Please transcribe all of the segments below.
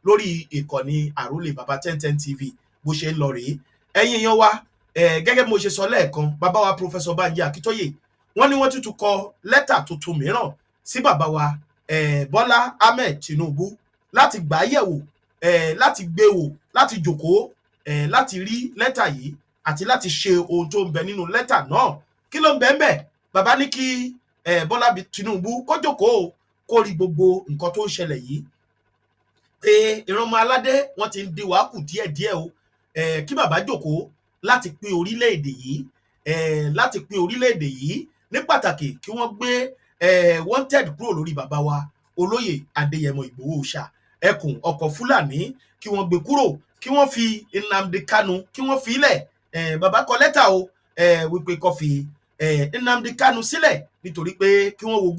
lórí ìkànnì Àrólé Baba 1010 TV bó ṣe ń lọ rèé. Ẹ̀yin èèyàn wa gẹ́gẹ́ bí mo ṣe sọ lẹ́ẹ̀kan, bàbá wa Professor Banji Akintoye wọ́n ní wọ́n tún kọ lẹ́tà tuntun mìíràn sí bàbá wa Bọ́lá Ahmed Tinubu láti gbà yẹ̀wò, láti gbé wò, láti jókòó, láti rí lẹ́tà yìí àti láti ṣe ohun tó ń bẹ nínú lẹ́tà náà. Kí ló ń bẹ ńbẹ̀? Bàbá ní kí Bọ́lá Tinubu kó jókòó kó rí gbogbo nǹkan tó ń ṣẹlẹ̀ yìí, pé ìrànmọ́ aládé wọ́n ti ń di wàá kù díẹ̀díẹ̀ o, kí bàbá jókòó láti pín orílẹ̀-èdè yìí, láti pín orílẹ̀-èdè yìí, ní pàtàkì kí wọ́n gbé wanted kúrò lórí bàbá wa olóyè Adéyẹmọ Ìgbòho Òòṣà ẹkùn ọkọ̀ Fúlàní, kí wọ́n gbé kúrò, kí wọ́n fi Nnamdi Kanu kí wọ́n fi ilẹ̀. Bàbá kọ lẹ́tà o wípé kó fi Nnamdi Kanu sílẹ̀ nítorí pé kí wọ́n wo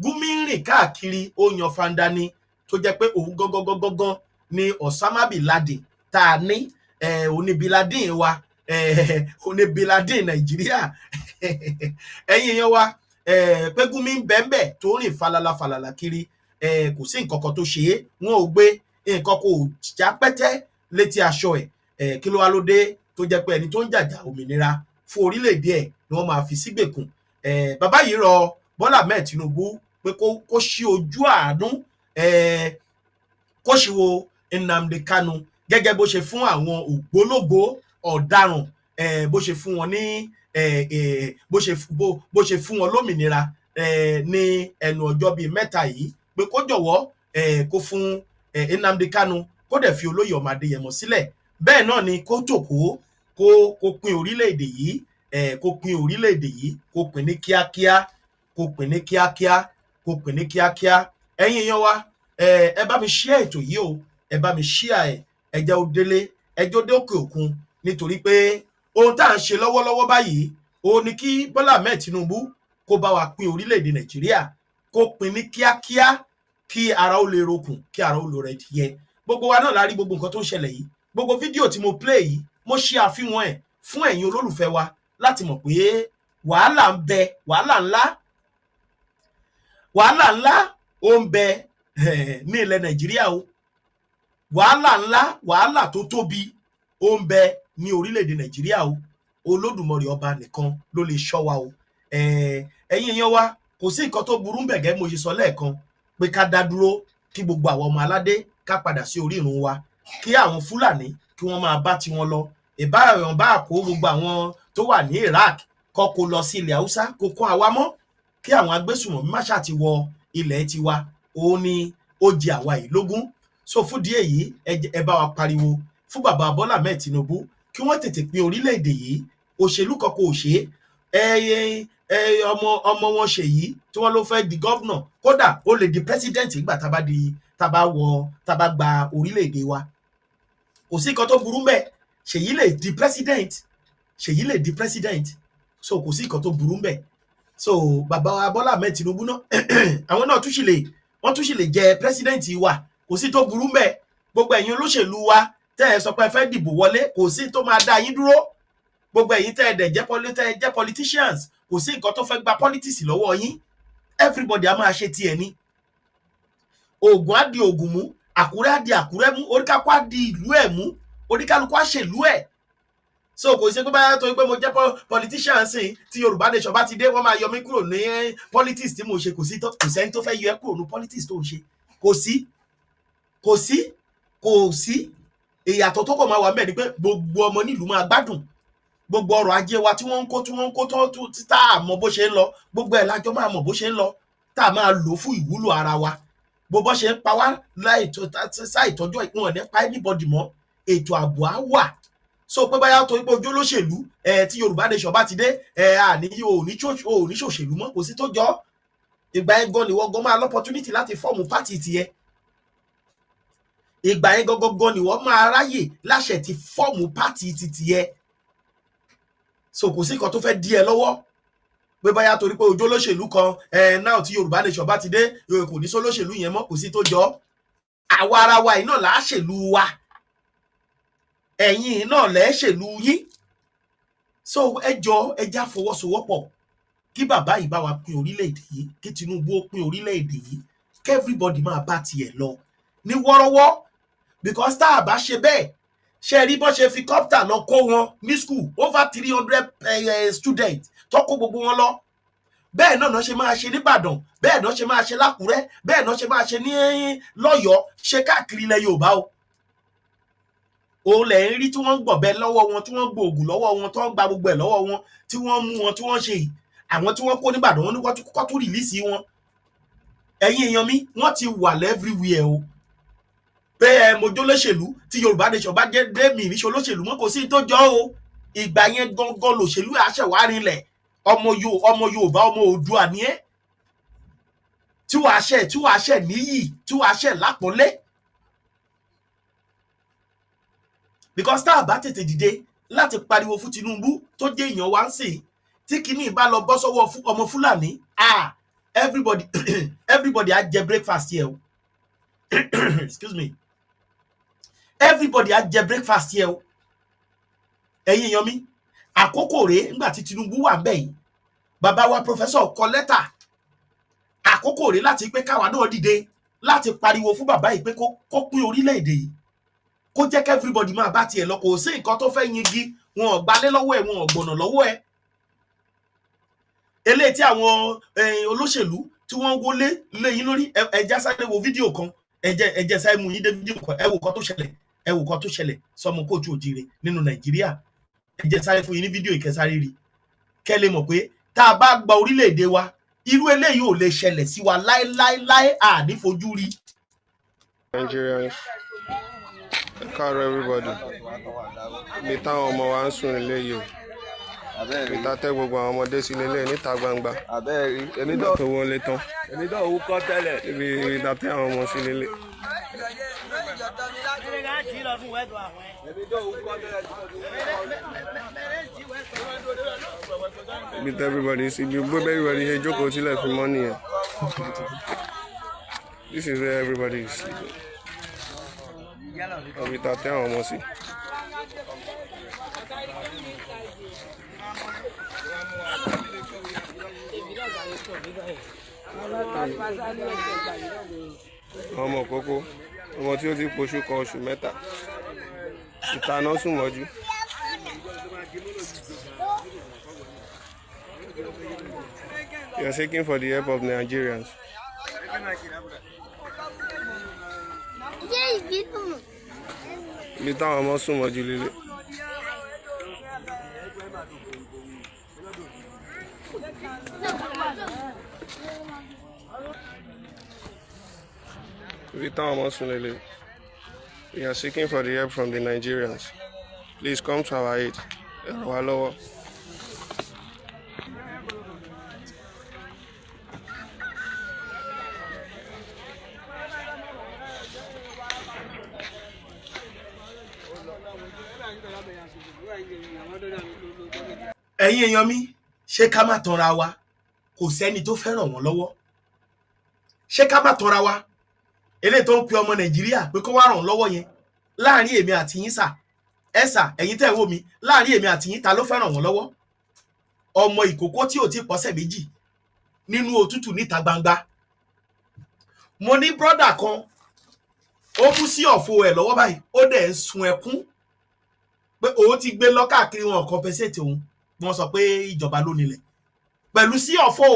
Gumi ń rìn káàkiri ó yan fanda ni, tó jẹ́ pé òun gangan ni Osama bin Laden tá a ní, òní bin Laden wa, òní bin Laden Nàìjíríà. Ẹ̀yin èèyàn wa, pé Gumi ń bẹ́ẹ̀ tó rìn falala kiri, kò sí nǹkan kan tó ṣe é, wọn ò gbé nǹkan kò já pẹ́tẹ́ létí aṣọ ẹ̀, kí ló wá ló dé tó jẹ́ pé ẹni tó ń jàjà òmìnira fún orílẹ̀-èdè ẹ̀ ni wọ́n máa fi sígbèkùn. Bàbá yìí rọ Bọ́lá Ahmed Tinubu pé kó ṣí ojú àánú, kó ṣí wo Nnamdi Kanu gẹ́gẹ́ bó ṣe fún àwọn ògbólógbòó ọ̀daràn, bó ṣe fún wọn ní bó ṣe fún wọn lómìnira ní ẹnu ọjọ́ bíi mẹ́ta yìí, pé kó jọ̀wọ́ kó fún Nnamdi Kanu kó dẹ̀ fi olóyè ọmọ Adéyẹmọ sílẹ̀. Bẹ́ẹ̀ náà ni kó jókòó kó pín orílẹ̀-èdè yìí, kó pín orílẹ̀-èdè yìí, kó pín ní kíákíá, kó pín ní kíákíá, kó pín ní kíákíá. Ẹ̀yin èèyàn wa, ẹ bá mi share ètò yìí o, ẹ bá mi share ẹ jẹ́ ó délé, ẹ jẹ́ ó dé òkè òkun, nítorí pé ohun tá à ń ṣe lọ́wọ́lọ́wọ́ báyìí òun ni kí Bọ́lá Ahmed Tinubu kó bá wa pín orílẹ̀-èdè Nàìjíríà, kó pín ní kíákíá, kí ara ó lè rokùn, kí ara ó lè rẹ̀ díẹ̀. Gbogbo wa náà la rí gbogbo nǹkan tó ń ṣẹlẹ̀ yìí, gbogbo fídíò tí mo play yìí mo ṣe àfihàn ẹ̀ fún ẹ̀yin olólùfẹ́ wa láti mọ̀ pé wàhálà ń bẹ, wàhálà ńlá ó ń bẹ ní ilẹ̀ Nàìjíríà o, wàhálà ńlá, wàhálà tó tóbi ó ń bẹ ní orílẹ̀-èdè Nàìjíríà o. Olódùmarè ọba nìkan ló lè ṣọ́ wa o. Ẹ̀yin èèyàn wa, kò sí nǹkan tó burú bẹ̀ gẹ́gẹ́ mo ṣe sọ lẹ́ẹ̀kan, pé ká dá dúró, kí gbogbo àwọn ọmọ aládé ká padà sí orí ìrun wa, kí àwọn Fúlàní kí wọ́n máa bá tiwọn lọ. Ìbáraẹ̀yàn bá kó gbogbo àwọn tó wà ní Iraq kó lọ sí ilẹ̀ Haúsá, kó kó àwa mọ́, kí àwọn agbésùnmọ̀mí má ṣáà ti wọ ilẹ̀ tiwa, òun ni ó jẹ àwa yìí lógún. So fún díẹ̀ yìí, ẹ bá wa pariwo fún bàbá Bọ́lá Ahmed Tinubu kí wọ́n tètè pín orílẹ̀-èdè yìí. Òṣèlú kan kò ṣe é, ọmọ wọn Ṣèyí tí wọ́n ló fẹ́ di gọ́vnà, kódà ó lè di president nígbà tá bá gba orílẹ̀-èdè wa. Kò sí nǹkan tó burú ńbẹ̀, Ṣèyí lè di president, so kò sí nǹkan tó burú ńbẹ̀. So bàbá Bọ́lá Ahmed Tinubu náà àwọn náà tún sì lè jẹ president wa, kò sí tó burú ńbẹ̀. Gbogbo ẹ̀yin olóṣèlú wa tẹ́ ẹ sọ pé ẹ fẹ́ dìbò wọlé, kò sí tó máa dá yín dúró. Gbogbo ẹ̀yin tẹ́ ẹ dẹ̀ jẹ́ politicians, kò sí nǹkan tó fẹ́ gba politics lọ́wọ́ yín. Everybody á máa ṣe tiẹ̀ ni. Ògùn á di Ògùn mú, Àkúrẹ́ á di Àkúrẹ́ mú, oníkálukú á di ìlú ẹ̀ mú, oníkálukú á ṣèlú ẹ̀. So kò sí pé báyà tó pé mo jẹ́ politician sí, tí Yorùbá nation bá ti dé wọ́n máa yọ mí kúrò ní politics tí mo ṣe. Kò sẹ́ni tó fẹ́ yọ ẹ́ kúrò ní politics tó ń ṣe. Kò sí ìyàtọ̀ tó kọ̀ máa wà ńbẹ̀ ni pé gbogbo ọmọ nílùú máa gbádùn. Gbogbo ọrọ̀ ajé wa tí wọ́n ń kó tó tá a mọ̀ bó ṣe ń lọ, gbogbo ẹ̀ lájọ máa mọ̀ bó ṣe ń lọ, tá a máa lò fún ìwúlò ara wa. Gbogbo ṣe ń pa wá láìtọ́jú ìpín ní pa anybody mọ́, ètò ààbò á wà. So pé báyà tó pé ojú olóṣèlú tí Yorùbá nation bá ti dé, àní ò ní ṣòṣèlú mọ́, kò sí tó jọ. Ìgbà yẹn gan ni wọ́n gan máa l'opportunity láti fọ́ọ̀mù pátì tiẹ̀. Ìgbà yẹn gangan ni wọ́n máa ráyè láṣẹ ti fọ́ọ̀mù pátì tiẹ̀. So kò sí nǹkan tó fẹ́ dí ẹ lọ́wọ́, pé báyà torí pé ojú olóṣèlú kan náà tí Yorùbá nation bá ti dé, kò ní sólóṣèlú yẹn mọ́, kò sí tó jọ. Àwa ara wa yìí náà là á ṣèlú wa, ẹ̀yin náà lẹ́ ṣèlú yín. So ẹja fọwọ́sowọ́pọ̀ kí bàbá yìí bá wa pín orílẹ̀-èdè yìí, kí Tinubu ó pín orílẹ̀-èdè yìí, kí everybody máa bá tiẹ̀ lọ ní wọ́rọ́wọ́. because tá a bá ṣe bẹ́ẹ̀ ṣe rí bọ́ ṣe fi copter lọ kó wọn ní school over 300 students tó kó gbogbo wọn lọ bẹ́ẹ̀ náà ṣe máa ṣe nìbàdàn bẹ́ẹ̀ náà ṣe máa ṣe lákùrẹ́ bẹ́ẹ̀ náà ṣe máa ṣe ní lọ́yọ̀ọ́ ṣe káàkiri ilẹ̀ yorùbá o òun lẹ̀ ń rí tí wọ́n ń gbọ̀bẹ lọ́wọ́ wọn tí wọ́n ń gbòògùn lọ́wọ́ wọn tí wọ́n ń gba gbogbo ẹ̀ lọ́wọ́ wọn tí wọ́n mú wọn tí wọ́n ṣe yìí àwọn tí wọ́n kó nìbàdàn wọn ní kọ́ tó rìlíìsì wọn ẹ̀yin èèyàn mi wọ́n ti wà everywhere o pé mojó lóṣèlú tí yorùbá nation bá jẹ́ dẹ́mi ìríṣẹ́ olóṣèlú mọ́ kò sí tó jọ o ìgbà yẹn gangan lòṣèlú àṣẹwárinlẹ̀ ọmọ yorùbá ọmọ oòduà ni ẹ́ tí wàá ṣẹ̀ níyì tí wàá ṣẹ̀ lápọ́nlé because tá a bá tètè dìde láti pariwo fún Tinubu tó jẹ́ èèyàn wá ń sìn tí kinní bá lọ bọ́ sọ́wọ́ ọmọ Fúlàní everybody á jẹ breakfast here o excuse me everybody á jẹ breakfast here o ẹ̀yin èèyàn mi àkókò rèé nígbà tí Tinubu wà ń bẹ̀ yìí bàbá wa professor kọ lẹ́tà àkókò rèé láti pé káwa náà dìde láti pariwo fún bàbá yìí pé kó pín orílẹ̀-èdè yìí kó jẹ́ kí everybody máa bá tiẹ̀ lọ kò sí nǹkan tó fẹ́ yingi wọn ò gbalé lọ́wọ́ ẹ̀ wọn ò gbọ̀nà lọ́wọ́ ẹ̀ eléyìí tí àwọn olóṣèlú tí wọ́n ń wọlé léyìn lórí ẹja sáré wo fídíò kan ẹjẹ sáré mú yín dé fídíò kan ẹ wò kan tó ṣẹlẹ̀ sọmọ kóòtù òjìrè nínú Nàìjíríà ẹjẹ sáré fún yín ní fídíò ìkẹsáré rí kẹ́ lè mọ̀ pé tá a bá gba orílẹ̀-èdè wa irú eléyìí ò lè ṣẹlẹ̀ sí wa láéláé àní fojú rí. Nigerians, káàárọ̀ everybody. Ibi táwọn ọmọ wa ń sùn nílé yìí o. Ìta tẹ́ gbogbo àwọn ọmọdé sí nílé níta gbangba. Èmi dọ̀ tó wọlé tán. Èmi dọ̀ owó kọ́ tẹ́lẹ̀. Ibi ìta tẹ́ àwọn ọmọ sí nílé. Ibi tẹ́ everybody sí ibi gbogbo everybody ṣe jókòó sílẹ̀ fún mọ́nì yẹn. This is where everybody is sleeping. Ibi ìta tẹ́ àwọn ọmọ sí. Ọmọ kókó ọmọ tí ó ti poṣù kan oṣù mẹ́ta ìtaná sùn mọ́jú. You are seeking for the help of Nigerians. Ibi táwọn ọmọ sùn mọ́jú lílé. We are seeking for the help from the Nigerians. Please come to our aid. Hello. Ẹ̀yin èèyàn mi ṣé ká má tanra wa kò sẹ́ni tó fẹ́ ràn wọ́n lọ́wọ́ ṣé ká má tanra wa eléyìí tó ń pe ọmọ Nàìjíríà pé kó wá ràn lọ́wọ́ yẹn láàrin èmi àti yín sà ẹ̀yin tẹ́ wò mí láàrin èmi àti yín ta ló fẹ́ ràn wọ́n lọ́wọ́ ọmọ ìkókó tí ò ti pọ́sẹ̀ méjì nínú òtútù níta gbangba mo ní brọ́dà kan ó mú sí ọ̀fọ̀ ẹ̀ lọ́wọ́ báyìí ó dẹ̀ ń sun ẹkún pé òun ti gbé lọ káàkiri wọn compensate òun wọ́n sọ pé ìjọba ló nílẹ̀ pẹ̀lú sí ọ̀fọ̀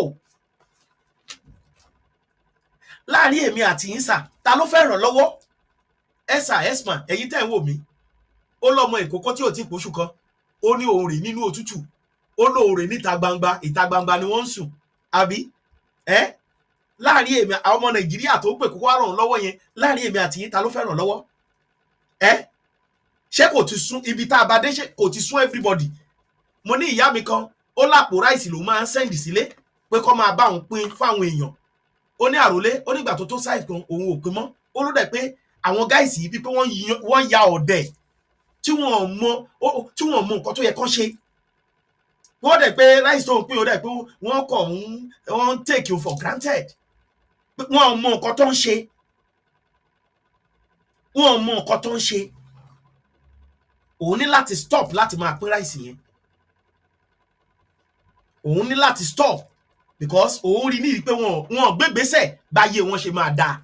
láàrin èmi àti yín sà ta ló fẹ́ ràn lọ́wọ́ ẹ̀sà ẹ̀yin tẹ́ ń wò mí ó lọ́mọ ìkókó tí ò ti pòṣù kan ó ní òun rè nínú òtútù ó lóun rè níta gbangba ni wọ́n ń sùn àbí láàrin èmi àwọn ọmọ Nàìjíríà tó pè kókó wá ràn lọ́wọ́ yẹn láàrin èmi àti yín ta ló fẹ́ ràn lọ́wọ́ ṣé kò ti sún ibi tá a bá dé ṣe kò ti sún everybody mo ní ìyá mi kan ó lápò ráìsì ló máa ń sẹ́ndì sílé pé kó máa bá òun pín fáwọn èèyàn ó ní àròlé ó nígbà tó sáìsì kan òun ò pín mọ́ ó ló dẹ̀ pé àwọn gáìsì yìí pé wọ́n ya ọ̀dẹ̀ tí wọ́n mọ nǹkan tó yẹ kán ṣe wọ́n dẹ̀ pé ráìsì tó ń pín ó dẹ̀ pé wọ́n ń take you for granted wọ́n mọ nǹkan tó ń ṣe òun ní láti stop láti máa pín ráìsì yẹn òun ní láti stop because òun rí ní pé wọn gbégbésẹ̀ báyé wọn ṣe máa dáa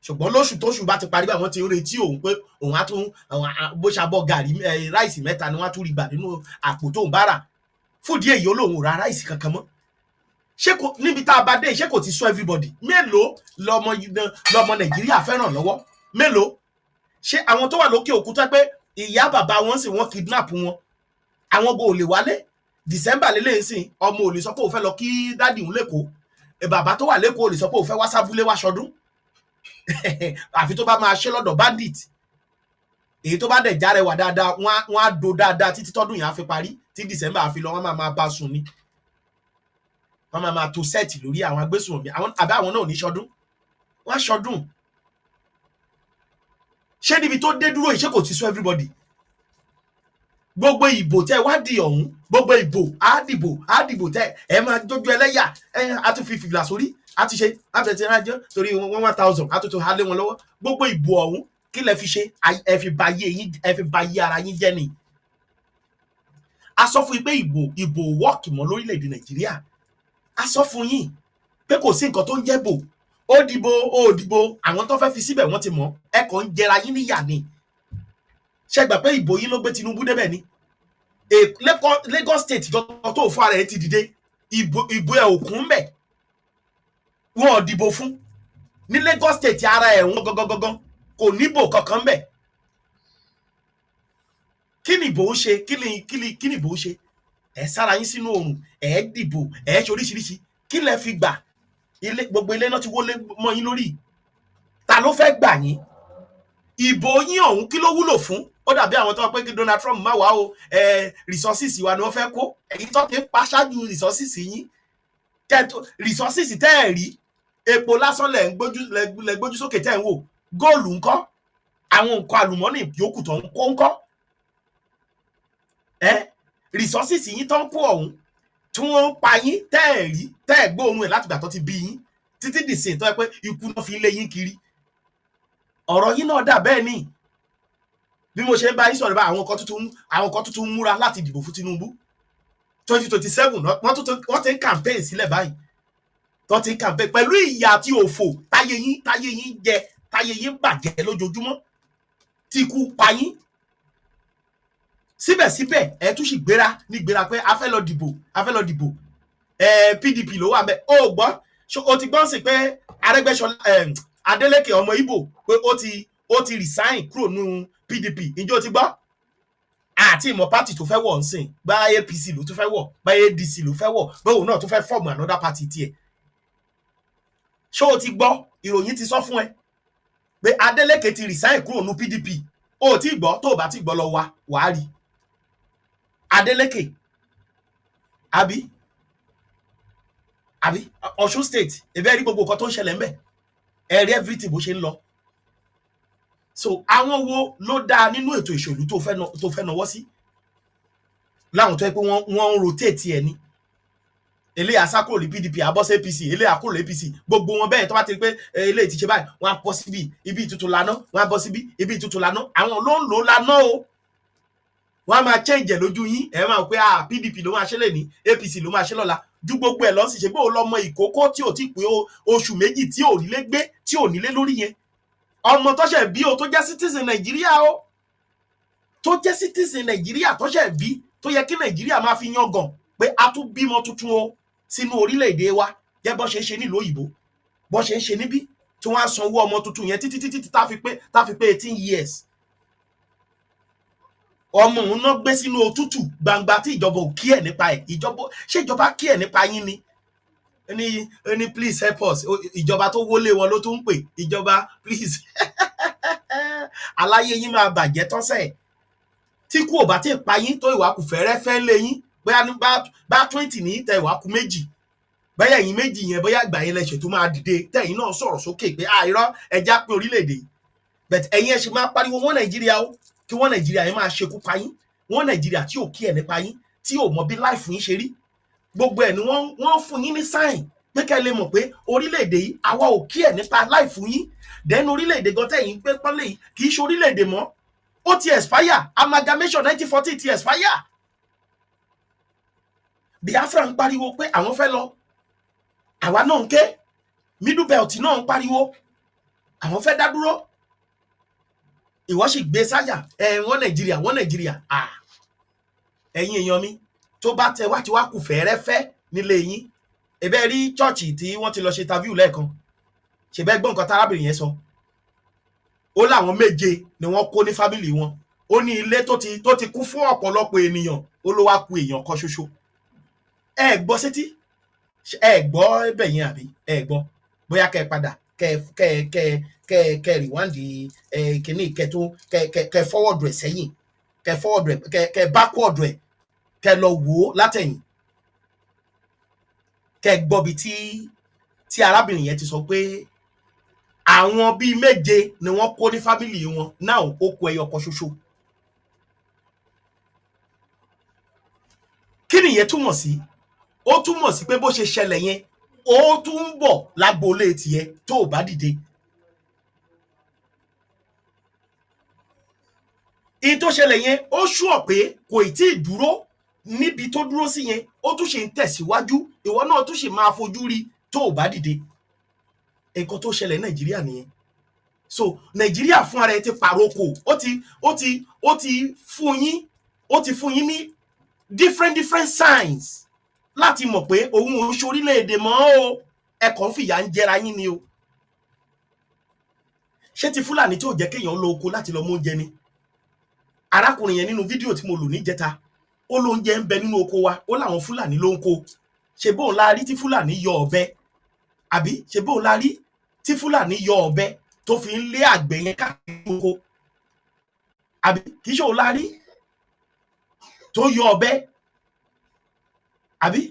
ṣùgbọ́n lóṣù tóṣù bá ti parí bá wọn ti ń retí òun pé òun á tún bó ṣàbọ̀ gàrí ráìsì mẹ́ta ni wọ́n á tún rí gbà nínú àpò tóun bá rà fúdí èyí ó lóun ò ra ráìsì kankan mọ́. ṣé kò níbi tá a bá dé ṣé kò ti sọ everybody mélòó lọmọ Nàìjíríà fẹ́ràn lọ́wọ́ mélòó ṣé àwọn tó wà lókè òkun tó pé ìyá bàbá wọn sì wọ́n kidnap wọn àwọn go ò lè wálé December lélẹ́yìn sìn ọmọ ò lè sọ pé òun fẹ́ lọ kí dádì òun lẹ́kọ̀ọ́ bàbá tó wà lẹ́kọ̀ọ́ ò lè sọ pé òun fẹ́ wá sábúlé wá ṣọdún àfi tó bá máa ṣe lọ́dọ̀ bandit èyí tó bá dẹ̀ járẹwà dáadáa wọ́n á do dáadáa títí tọ́dún yẹn á fi parí tí December á fi lọ wọ́n máa bá sùn ni wọ́n máa to sẹ́ẹ̀tì lórí àwọn agbésùnmọ̀mí àbí àwọn náà ò ní ṣọdún wọ́n á ṣọdún. ṣé níbi tó dé dúró ìṣe kò ti sọ everybody gbogbo ìbò tẹ wá di ọ̀hún gbogbo ìbò á dìbò tẹ ẹ máa jójú ẹlẹ́yà á tún fi fìlà sórí á ti ṣe àtẹ̀tẹ̀ rájọ́ torí 1000 á tún hálé wọn lọ́wọ́ gbogbo ìbò ọ̀hún kí lẹ fi ṣe ẹ fi ba yé ara yín jẹ́ ni. a sọ fún yín pé ìbò wọ́ọ̀kì mọ́ lórílẹ̀‐èdè Nàìjíríà a sọ fún yín pé kò sí nǹkan tó ń jẹ́ bò ó dìbò àwọn tó fẹ́ fi síbẹ̀ wọ́n ti mọ̀ ẹ kàn ń jẹra yín níyà ni. ṣé gbà pé ìbò yín ló gbé Tinubu débẹ̀ ni Lagos State jọjọ tó fún ara ẹ ti dìde ìbò ẹ òkun bẹ̀ wọn ò dìbò fún ní Lagos State ara ẹ̀ wọ́n gangan kò níbò kankan bẹ̀. kí ni ìbò ń ṣe kí ni ìbò ń ṣe ẹ sára yín sínú oòrùn ẹ dìbò ẹ ṣe oríṣiríṣi kí lẹ fi gbà gbogbo ilé náà ti wọlé mọ́ yín lórí ta ló fẹ́ gbà yín ìbò yín ọ̀hún kí ló wúlò fún ó dàbí àwọn tó wá pé kí Donald Trump má wá o resources wa ni wọ́n fẹ́ kó èyí tó ti pa ṣáájú resources yín resources tẹ́ ẹ̀ rí epo lásán lẹ̀ gbójú sókè tẹ́ ẹ̀ ń wò góòlù ńkọ́ àwọn nǹkan àlùmọ́nì yòókù tó ń kó ńkọ́ resources yín tó ń kó ọ̀hún tí wọ́n ń pa yín tẹ́ ẹ̀ rí tẹ́ ẹ̀ gbóòórùn ẹ̀ láti gbà tó ti bí yín títí dìsìn tó yẹ pé ikú náà fi ń lé yín kiri ọ̀rọ̀ yín náà dà bẹ́ẹ̀ ni bí mo ṣe ń bá yín sọ̀rọ̀ bá àwọn kan tuntun múra láti dìbò fún Tinubu 2027 wọ́n ti ń campaign sílẹ̀ báyìí tó ti ń campaign pẹ̀lú ìyà àti òfò táyé yín jẹ táyé yín bàjẹ́ lójoojúmọ́ tí ikú pa yín síbẹ̀síbẹ̀ ẹ tún sì gbéra pé a fẹ́ lọ dìbò PDP ló wà bẹ́ẹ̀ ó gbọ́ o ti gbọ́n sí pé Arẹ́gbẹ́ṣọlá Adeleke ọmọ Ìgbò pé ó ti resign kúrò nínú PDP ǹjẹ́ o ti gbọ́ àti ìmọ̀ party tó fẹ́ wọ̀ ń sìn bá APC ló tún fẹ́ wọ̀ bá ADC ló fẹ́ wọ̀ bóun náà tún fẹ́ fọ́ọ̀mù another party tiẹ̀ ṣé o ti gbọ́ ìròyìn ti sọ fún ẹ pé Adeleke ti resign kúrò nínú PDP o ti gbọ́ tó o bá ti gbọ́ lọ wàá rí Adeleke àbí Ọ̀ṣun state ẹ̀bẹ́ rí gbogbo nǹkan tó ń ṣẹlẹ̀ ńbẹ̀ ẹ rí everything bó ṣe ń lọ so àwọn wo ló dáa nínú ètò ìṣèlú tó fẹ́ nawọ́ sí láwọn tó yẹ pé wọ́n ń rotate ẹ̀ ní eléyà sákòrò ní PDP àbọ́sẹ̀ APC eléyà kúrò ní APC gbogbo wọn bẹ́ẹ̀ tó bá ti rí pé eléyìí ti ṣe báyìí wọ́n á bọ́ síbi ibi ìtutù lánàá wọ́n á bọ́ síbi ibi ìtutù lánàá àwọn ló ń lò lánàá o wọ́n á máa change lójú yín ẹ̀ máa pé PDP ló máa ṣe lè ní APC ló máa ṣe lọ́la ju gbogbo ẹ̀ lọ sí ṣe pé ó lọ́mọ ìkókó tí ò ti pé oṣù méjì tí ò nílé gbé tí ò nílé lórí yẹn ọmọ tó ṣẹ̀ bí o tó jẹ́ citizen Nàìjíríà o tó jẹ́ citizen Nàìjíríà tó ṣẹ̀ bí tó yẹ kí Nàìjíríà máa fi yangàn pé a tún bímọ tuntun o sínú orílẹ̀-èdè wa jẹ́ bọ́ ṣe ń ṣe nílùú òyìnbó bọ́ ṣe ń ṣe níbí tí wọ́n á sanwó ọmọ tuntun yẹn títí tá fi pé 18 years ọmọ òun náà gbé sínú òtútù gbangba tí ìjọba ò kí ẹ̀ nípa ẹ̀ ṣé ìjọba kí ẹ̀ nípa yín ni ní please help us ìjọba tó wọlé wọn ló tún ń pè ìjọba please aláyé yín máa bàjẹ́ tọ́sẹ̀ tí kú ò bá tí ì pa yín tó ìwà kù fẹ́rẹ́ fẹ́ lé yín bóyá ní bá 20 ní tẹ ìwà kù méjì bóyá ẹ̀yin méjì yẹn bóyá ìgbà yẹn lẹ́sẹ̀ tó máa dìde tẹ̀yin náà sọ̀rọ̀ sókè pé irọ́ ẹja pé orílẹ̀-èdè but ẹ̀yin ẹ̀ ṣe máa pariwo wọ́n Nàìjíríà o kí wọ́n Nàìjíríà yẹn máa ṣekú pa yín wọ́n Nàìjíríà tí ò kí ẹ̀ nípa yín tí ò mọ bí life yín ṣe rí gbogbo ẹ̀ ni wọ́n fún yín ní sign pé kẹ́ lè mọ̀ pé orílẹ̀-èdè yìí àwa ò kí ẹ̀ nípa life yín then orílẹ̀-èdè gan tẹ̀yìn pé pọ́nlẹ̀ yìí kì í ṣe orílẹ̀-èdè mọ́ ó ti expire amalgamation 1940 ti expire Biafra ń pariwo pé àwọn fẹ́ lọ àwa náà ń ké Middle Belt náà ń pariwo àwọn fẹ́ dá dúró ìwọ sì gbé sáyà wọ́n Nàìjíríà ẹ̀yin èèyàn mi tó bá tẹ wá ti wá kù fẹ́rẹ́fẹ́ nílé yín ẹ̀bẹ̀ rí chọ́ọ̀chì tí wọ́n ti lọ ṣe interview lẹ́ẹ̀kan ṣèbẹ́ gbọ́ nǹkan tárábìnrin yẹn sọ ó láwọn 7 ni wọ́n kó ní fámìlì wọn ó ní ilé tó ti kún fún ọ̀pọ̀lọpọ̀ ènìyàn ó ló wá ku èèyàn kan ṣoṣo ẹ gbọ́ sétí ẹ gbọ́ ẹbẹ̀ yẹn àbí ẹ gbọ́ bóyá kẹ́ padà kẹ́ rìwáǹdì kìíní kẹ́ fọwọ́dù ẹ̀ sẹ́yìn kẹ́ fọwọ́dù ẹ̀ kẹ́ bákọ̀ọ̀dù ẹ̀ kẹ́ lọ wò ó látẹ̀yìn kẹ́ gbọ́ bí tí arábìnrin yẹn ti sọ pé àwọn bíi 7 ni wọ́n kó ní fámìlì wọn náà ó kù ẹyọ kan ṣoṣo. Kí nìyẹn túmọ̀ sí? Ó túmọ̀ sí pé bó ṣe ṣẹlẹ̀ yẹn ó tún ń bọ̀ lágboolé tiẹ̀ tó ò bá dìde. Ìyí tó ṣẹlẹ̀ yẹn ó ṣùọ̀ pé kò tí ì dúró níbi tó dúró sí yẹn ó tún ṣe ń tẹ̀síwájú ìwọ náà tún ṣe máa fojú rí tó ò bá dìde. Nǹkan tó ṣẹlẹ̀ Nàìjíríà nìyẹn. So Nàìjíríà fún ara ẹ ti pàrokò ó ti fún yín ní different signs láti mọ̀ pé òun ò ṣe orílẹ̀-èdè mọ́ o ẹ̀kọ́ ń fìyà ń jẹra yín ni o. Ṣé ti Fúlàní tí ò jẹ́ kéèyàn lọ oko láti lọ mú oúnjẹ ni? Arákùnrin yẹn nínú fídíò tí mo lò níjẹta ó lóúnjẹ ń bẹ nínú oko wa ó láwọn Fúlàní ló ń kó ṣe bóun la rí tí Fúlàní yọ ọ̀bẹ àbí ṣe bóun la rí tí Fúlàní yọ ọ̀bẹ tó fi ń lé àgbẹ̀ yẹn káàkiri oko àbí kì í ṣe òun la rí tó yọ ọ̀bẹ àbí.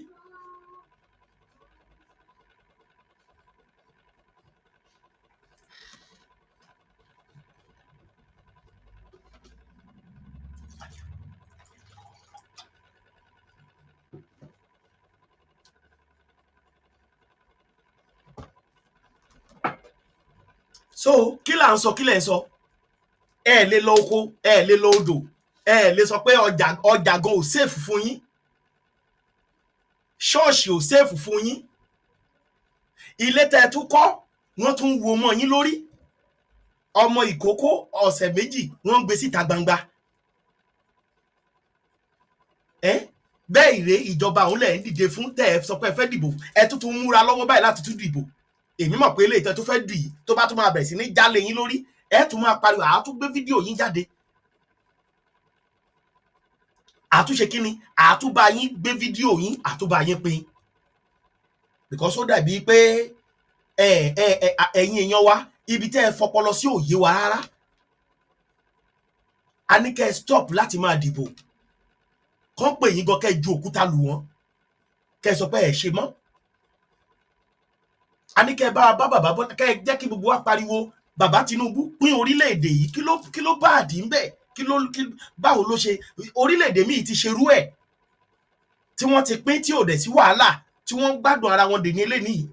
So kí là ń sọ kí lẹ̀ ń sọ ẹ lè lọ oko ẹ lè lọ odò ẹ lè sọ pé ọjà gan ò safe fún yín ṣọ́ọ̀ṣì ò safe fún yín ilé tẹ́ tún kọ́ wọ́n tún wo mọ́ yín lórí ọmọ ìkókó ọ̀sẹ̀ 2 wọ́n gbé síta gbangba bẹ́ẹ̀ ìrè ìjọba òun lẹ̀ ń dìde fún tẹ́ ẹ sọ pé ẹ fẹ́ dìbò ẹ tún múra lọ́wọ́ báyìí láti tún dìbò èmi mọ̀ pé eléyìí tẹ́ tó fẹ́ dì í tó bá tún máa bẹ̀rẹ̀ sí ní jálé yín lórí ẹ tún máa pariwo àátún gbé fídíò yín jáde àtúnṣe kí ni àtúbà yín gbé fídíò yín àtúbà yín pín because ó dàbí pé ẹ̀yin èèyàn wa ibi tẹ́ ẹ fọpọlọ sí òye wa rárá a ní kẹ́ ẹ stop láti máa dìbò kàn pè yín gan kẹ́ ẹ ju òkúta lù wọ́n kẹ́ ẹ sọ pé ẹ ṣe mọ́ a ní kẹ́ ẹ bá bàbá Bọ́lá kẹ́ ẹ jẹ́ kí gbogbo wa pariwo bàbá Tinubu pín orílẹ̀-èdè yìí kí ló bá àdí ń bẹ̀ báwo ló ṣe orílẹ̀-èdè míì ti ṣerú ẹ̀ tí wọ́n ti pín tí ò dẹ̀ sí wàhálà tí wọ́n gbádùn ara wọn dè ní eléyìí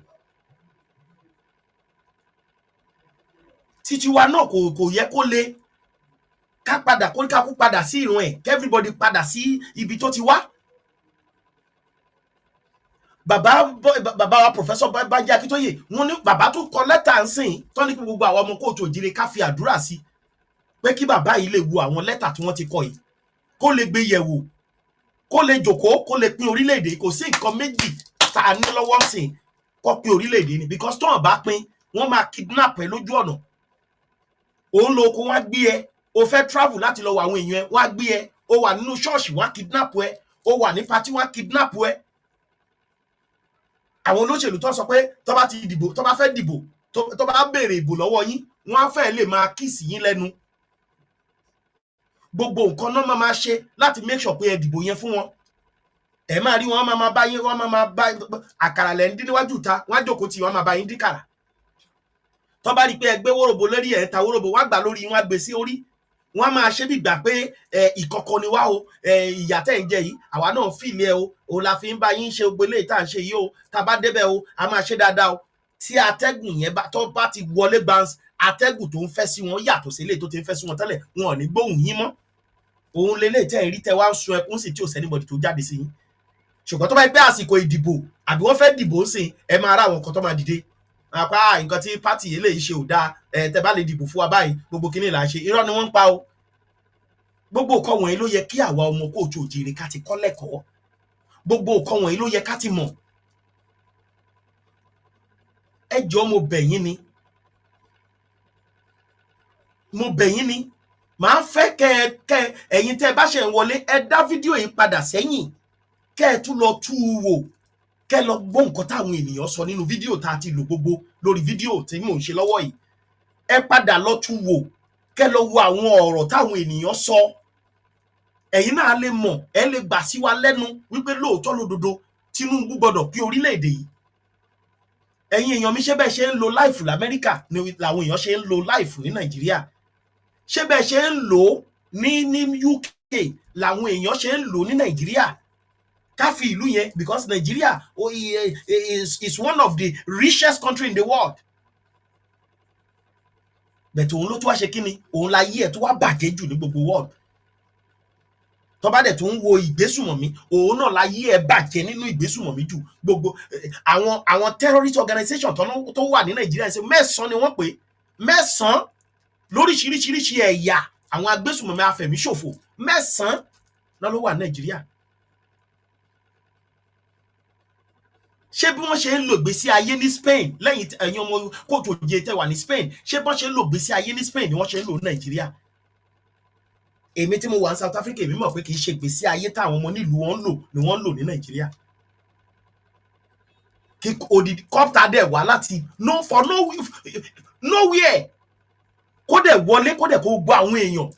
títí wa náà kò yẹ kó le ká kú padà sí ìran ẹ̀ kí everybody padà sí ibi tó ti wá. Bàbá wa Professor Banji Akíntóyè wọ́n ní bàbá tó kọ lẹ́tà ń sìn tó ní kí gbogbo àwọn ọmọ kóòtù òjìrè ká fi àdúrà sí pé kí bàbá yìí lè wo àwọn lẹ́tà tí wọ́n ti kọ yìí kó lè gbé yẹ̀wò kó lè jòkó kó lè pín orílẹ̀-èdè kò sí nǹkan méjì tá a ní lọ́wọ́ sìn kó pín orílẹ̀-èdè ni because tó hàn bá pín wọ́n máa kidnap ẹ lójú ọ̀nà òun lo oko wọ́n á gbé ẹ o fẹ́ travel láti lọ wo àwọn èèyàn ẹ wọ́n á gbé ẹ o wà nínú ṣọ́ọ̀ṣì wọ́n á kidnap ẹ o wà ní party wọ́n á kidnap ẹ. Àwọn olóṣèlú tó sọ pé tó bá ti dìbò tó bá fẹ́ dìbò tó bá béèrè ìbò lọ́wọ́ yín wọ́n á fẹ́ lè máa kíìsì yín lẹ́nu gbogbo nǹkan náà máa ṣe láti make sure pé ẹ dìbò yẹn fún wọn ẹ máa rí wọn máa bá yín wọn máa bá àkàrà lẹ́ ń dín níwájú ta wọ́n á jókòó tí wọ́n máa bá yín dín kàrà tó bá rí pé ẹ gbé wórobo lórí ẹ̀ ta wórobo wọ́n á gbà lórí wọ́n á gbé sí orí wọ́n á máa ṣe bí ìgbà pé ìkọ̀kọ̀ ni wá o ìyà tẹ́ ń jẹ yìí àwa náà fìlì ẹ o òun la fi ń bá yín ṣe gbogbo eléyìí tá à ń ṣe yìí o tá a bá débẹ̀ o a máa ṣe dáadáa o tí atẹ́gùn yẹn tó bá ti wọlé gbans atẹ́gùn tó ń fẹ́ sí wọn yàtọ̀ sí eléyìí tó ti ń fẹ́ sí wọn tẹ́lẹ̀ wọn ò ní gbóhùn yín mọ́ òun lélẹ́yìí tẹ́ ń rí tẹ́ wá ń sun ẹkún sí tí ò sẹ́nibọ̀dì tó jáde sí yín ṣùgbọ́n tó bá pẹ́ àsìkò ìdìbò àbí wọ́n fẹ́ dìbò sí ẹ máa rá àwọn kan tó máa dìde àpá nǹkan tí pátì eléyìí ṣe ò dáa tẹ́ bá lè dìbò fún wa báyìí gbogbo kinní là ń ṣe irọ́ ni wọ́n ń pa o. Gbogbo nǹkan wọ̀nyí ló yẹ kí àwa ọmọ kóòtù òjìrè ká ti kọ́ lẹ́kọ̀ọ́, gbogbo nǹkan wọ̀nyí ló yẹ ká ti mọ̀. Ẹ jọ̀ọ́ mo bẹ̀ yín ni, mo bẹ̀ yín ni, màá fẹ́ kẹ́ ẹ̀yin tẹ́ bá ṣe ń wọlé ẹ dá fídíò yìí padà sẹ́yìn kẹ́ ẹ tún lọ tú u wò, kẹ́ ẹ lọ gbọ́ nǹkan táwọn ènìyàn sọ nínú fídíò tá a ti lò gbogbo lórí fídíò tí mò ń ṣe lọ́wọ́ yìí. Ẹ padà lọ tú wò, kẹ́ ẹ lọ wo àwọn ọ̀rọ̀ táwọn ènìyàn sọ. Ẹ̀yin náà lè mọ̀, ẹ lè gbà sí wa lẹ́nu wípé lóòótọ́ lódodo Tinubu gbọ́dọ̀ pín orílẹ̀-èdè yìí. Ẹ̀yin èèyàn mi ṣé bẹ́ẹ̀ ṣe ń lo láìfù l'Amẹ́ríkà ni làwọn èèyàn ṣe ń lo láìfù ní Nàìjíríà? Ṣé bẹ́ẹ̀ ṣe ń lò ó ní UK làwọn èèyàn ṣe ń lò ó ní Nàìjíríà? Ká fi ìlú yẹn, because Nigeria is one of the richest country in the world. Bẹ̀tẹ̀ òun ló tó wá ṣe kí ni? Òun la yí ẹ̀ tó wá bàjẹ́ jù ní gbogbo world. Tó bá dẹ̀ tó ń wo ìgbésùmọ̀mí, òun náà la yí ẹ̀ bàjẹ́ nínú ìgbésùmọ̀mí jù. Gbogbo àwọn terrorist organization tó wà ní Nàìjíríà ṣe 9 ni wọ́n pè, 9 lóríṣiríṣiríṣi ẹ̀yà àwọn agbésùmọ̀mí afẹ̀míṣòfò 9 náà ló wà ní Nàìjíríà. Ṣé bí wọ́n ṣe ń lò ìgbésí ayé ní Spain lẹ́yìn ẹ̀yin ọmọ kóòtù òjìrè tẹ́ wà ní Spain, ṣé bọ́n ṣe ń lò ìgbésí ayé ní Spain ni wọ́n ṣe ń lò ní Nàìjíríà? Èmi tí mo wà ní South Africa èmi mọ̀ pé kì í ṣe ìgbésí ayé táwọn ọmọ nílùú wọn ń lò ni wọ́n ń lò ní Nàìjíríà. Kí odidi kọ́pítà dẹ̀ wá láti nowhere kó dẹ̀ wọlé kó dẹ̀ kó gbọ́ àwọn èèyàn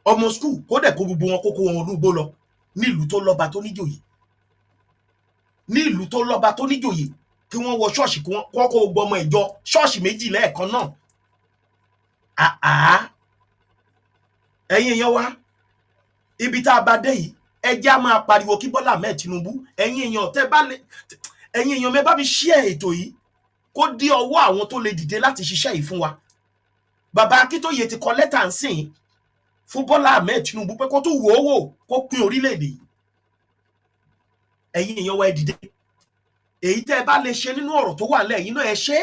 ọmọ school kó dẹ̀ kó gbogbo wọn kó wọn rúgbó lọ nílùú tó lọ́ba tó níjòyè, nílùú tó lọ́ba tó níjòyè, kí wọ́n wọ ṣọ́ọ̀ṣì kí wọ́n kó gbọ́ ọmọ ìjọ ṣọ́ọ̀ṣì 2 lẹ́ẹ̀kan náà. Ẹ̀yin èèyàn wa, ibi tá a bá dé yìí ẹ jẹ́ á máa pariwo kí Bọ́lá Ahmed Tinubu, ẹ̀yin èèyàn mẹ́ bá mi share ètò yìí kó dí ọwọ́ àwọn tó lè dìde láti ṣiṣẹ́ yìí fún wa. Bàbá Akíntóyè ti kọ lẹ́tà ń sìn fún Bọ́lá Ahmed Tinubu pé kó tún wò ó wò kó pín orílẹ̀-èdè yìí. Ẹ̀yin èèyàn wa ẹ dìde, èyí tẹ́ ẹ bá lè ṣe nínú ọ̀rọ̀ tó wà nílẹ̀ yìí náà ẹ ṣe.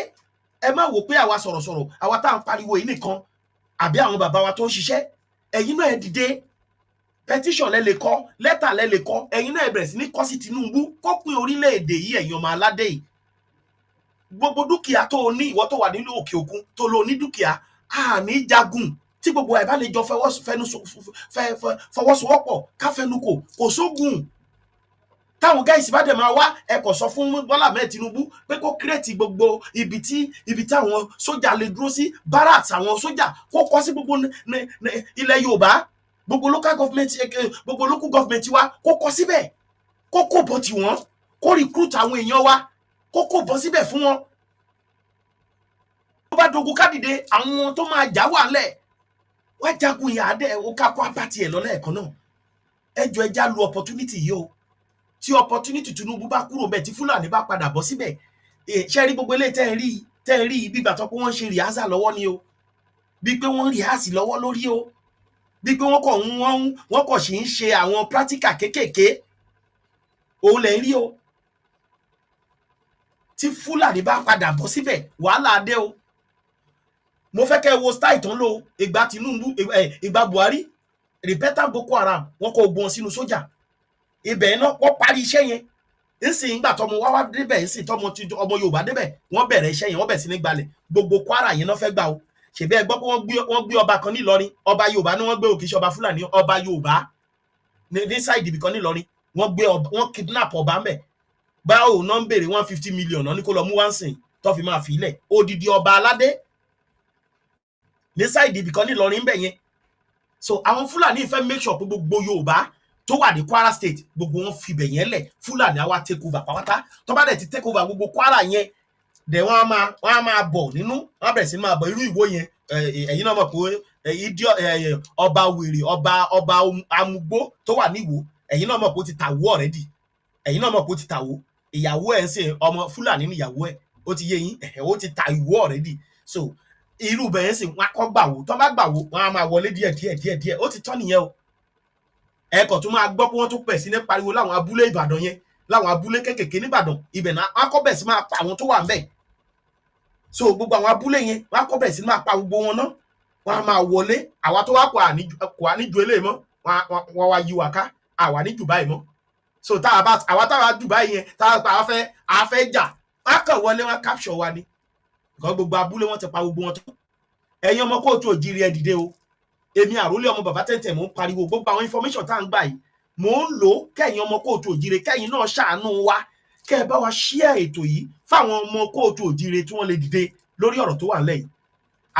Ẹ má wò pé àwa sọ̀rọ̀sọ̀rọ̀ àwa tá à ń pariwo yìí nìkan àbí àwọn bàbá wa tó ń ṣiṣẹ́. Ẹ̀yin náà ẹ dìde, petition lẹ lè kọ, lẹ́tà lẹ lè kọ, ẹ̀yin náà ẹ bẹ̀rẹ̀ sí ní kọ sí Tinubu kó pín orílẹ̀-èdè yìí. Ẹ̀yin ọmọ aládé yìí, gbogbo dúkìá tó o ní, ìwọ tó wà nílùú òkè òkun tó lo ní dúkìá, àní jagun tí gbogbo ẹ̀ bá lè jọ fọwọ́sowọ́pọ̀ káfẹnukò kò sógun. Táwọn gáìsì bá dẹ̀ máa wá ẹ kò sọ fún Bọ́lá Ahmed Tinubu pé kó kírètì gbogbo ibi tí àwọn sójà lè dúró sí, barracks àwọn sójà kó kọ́ sí gbogbo ilẹ̀ Yorùbá, gbogbo local government wa kó kọ́ síbẹ̀, kó kó bọ́ tì wọ́n, kó recruit àwọn èèyàn wa, kó kó bọ́ síbẹ̀ fún wọn. Tó bá dogun kádìde àwọn tó máa jà wà lẹ̀ wọ́n jagun ìyá dẹ̀ ó kákó apáti ẹ̀ lọ́lẹ́ ẹ̀kan náà. Ẹ jọ̀ọ́ ẹ já lu opportunity yìí o. Tí opportunity Tinubu bá kúrò bẹ́ẹ̀ tí Fúlàní bá padà bọ́ síbẹ̀, ṣe rí gbogbo eléyìí tẹ́ ń rí bí ìgbà tó pé wọ́n ṣe rìhásà lọ́wọ́ ni o, bí pé wọ́n rìhásì lọ́wọ́ lórí o, bí pé wọ́n kọ̀ sí ń ṣe àwọn practical kéékèèké, òun lẹ̀ ń rí o. Tí Fúlàní bá padà bọ́ síbẹ̀ wàhálà dé o. Mo fẹ́ kẹ́ wo style tó ń lò ìgbà Tinubu ìgbà Buhari, repentant Boko Haram wọ́n kó gbọ́n sínú sójà. Ibẹ̀ náà wọ́n parí iṣẹ́ yẹn. Nsìn ìgbà tọmọ wá débẹ̀, nsìn tọmọ Yorùbá débẹ̀, wọ́n bẹ̀rẹ̀ iṣẹ́ yẹn, wọ́n bẹ̀rẹ̀ sí ní gbalẹ̀. Gbogbo Kwara yẹn náà fẹ́ gbà o. Ṣèbí ẹ gbọ́ pé wọ́n gbé ọba kan ní Ìlọrin, ọba Yorùbá ni wọ́n gbé, òkè ṣe ọba Fúlàní, ọba Yorùbá ní side ibì kan ní Ìlọrin. Wọ́n kidnap ọba ńbẹ̀. Báwo náà ń béèrè 150 million náà ní kó lọ mú wá ń sìn tó fi máa fi ilẹ̀. Odidi ọba aládé ní side ibì kan ní Ìlọrin ńbẹ̀ yẹn. So àwọn Fúlàní fẹ́ make sure pé gbogbo Yorùbá tó wà ní Kwara state gbogbo wọn fi bẹ̀ yẹn lẹ̀, Fúlàní á wá take over pàwátá. Tó bá dẹ̀ ti take over gbogbo Kwara yẹn, dẹ̀ wọ́n á máa bọ̀ nínú, wọ́n á bẹ̀rẹ̀ sí máa bọ̀ irú Ìwó yẹn. Ẹ̀yin náà mọ̀ pé ọba wèrè, ọba amugbó tó wà ní Ìwó, ẹ̀yin náà mọ̀ pé ó ti tàwó already. Ẹ̀yin náà mọ̀ pé ó ti tàwó. Ìyàwó ẹ̀ ń sìn ọmọ Fúlàní ní ìyàwó ẹ̀, ó ti yé yín, ó ti ta Ìwó already. So irú bẹ̀yẹn sìn wọ́n á kọ́ gbàwó, tó bá gbàwó wọ́n á máa wọlé díẹ̀, ó ti tọ́ nìyẹn o. Ẹ̀kọ́ tó máa gbọ́ pé wọ́n tún pẹ̀ sí ní pariwo láwọn abúlé Ìbàdàn yẹn, láwọn abúlé kékèké níbàdàn, ibẹ̀ náà á kọ́ bẹ̀ sí máa pa àwọn tó wà ń bẹ̀. so gbogbo àwọn abúlé yẹn wọ́n á kọ́ bẹ̀rẹ̀ sí máa pa gbogbo wọn náà, wọ́n á máa wọlé, àwa tó wá kò wá ní ju eléyìí mọ́, wọ́n wá yí wa ká, àwa ní jù báyìí mọ́. So àwa táwa jù báyìí yẹn táwa fẹ́ jà, wọ́n á kàn wọlé, wọ́n á capture wa ni, because gbogbo abúlé wọ́n ti pa gbogbo wọn tó. Ẹ̀yin ọmọ kóòtù òjìrì ẹ dìde o, èmi Àrólé ọmọ bàbá tẹ̀tẹ̀ mò ń pariwo gbogbo àwọn information tá à ń gbà yìí, mò ń lò ó kẹ́yìn ọmọ kóòtù òjìrì kẹ́yìn náà ṣàánú wa, kẹ́ ẹ bá wa share ètò yìí fáwọn ọmọ kóòtù òjìrì tí wọ́n lè dìde lórí ọ̀rọ̀ tó wà nílẹ̀ yìí.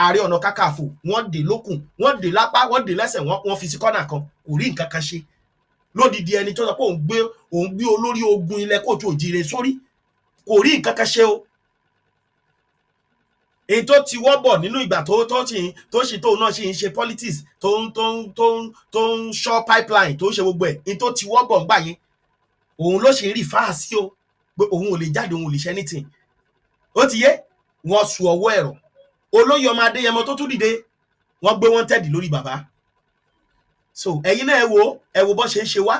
Ààrẹ Ọ̀nà Kakanfò wọ́n dè lókùn, wọ́n dè lápá, wọ́n dè lẹ́sẹ̀, wọ́n fi sí kọ́nà kan, kò rí nǹkan kan ṣe. Lódìdí ẹni tó sọ pé òun gbé olórí ogun ilẹ̀ kóòtù òjìrì sórí, kò rí nǹkan kan ṣe o. Èyí tó ti wọ́bọ̀ nínú ìgbà tóun náà ṣe ń ṣe politics, tó ń ṣọ́ pipeline, tó ń ṣe gbogbo ẹ̀, èyí tó ti wọ́bọ̀ ń gbà yẹn, òun ló ṣe ń rí fáàsì o, pé òun ò lè jáde, òun ò lè ṣe anything. Ó ti yé, wọ́n su ọwọ́ ẹ̀rọ. Olóyè ọmọ Adéyẹmọ tó tún dìde, wọ́n gbé wọn tẹ́dì lórí bàbá. So ẹ̀yin náà ẹ wo bọ́ ṣe ń ṣe wá,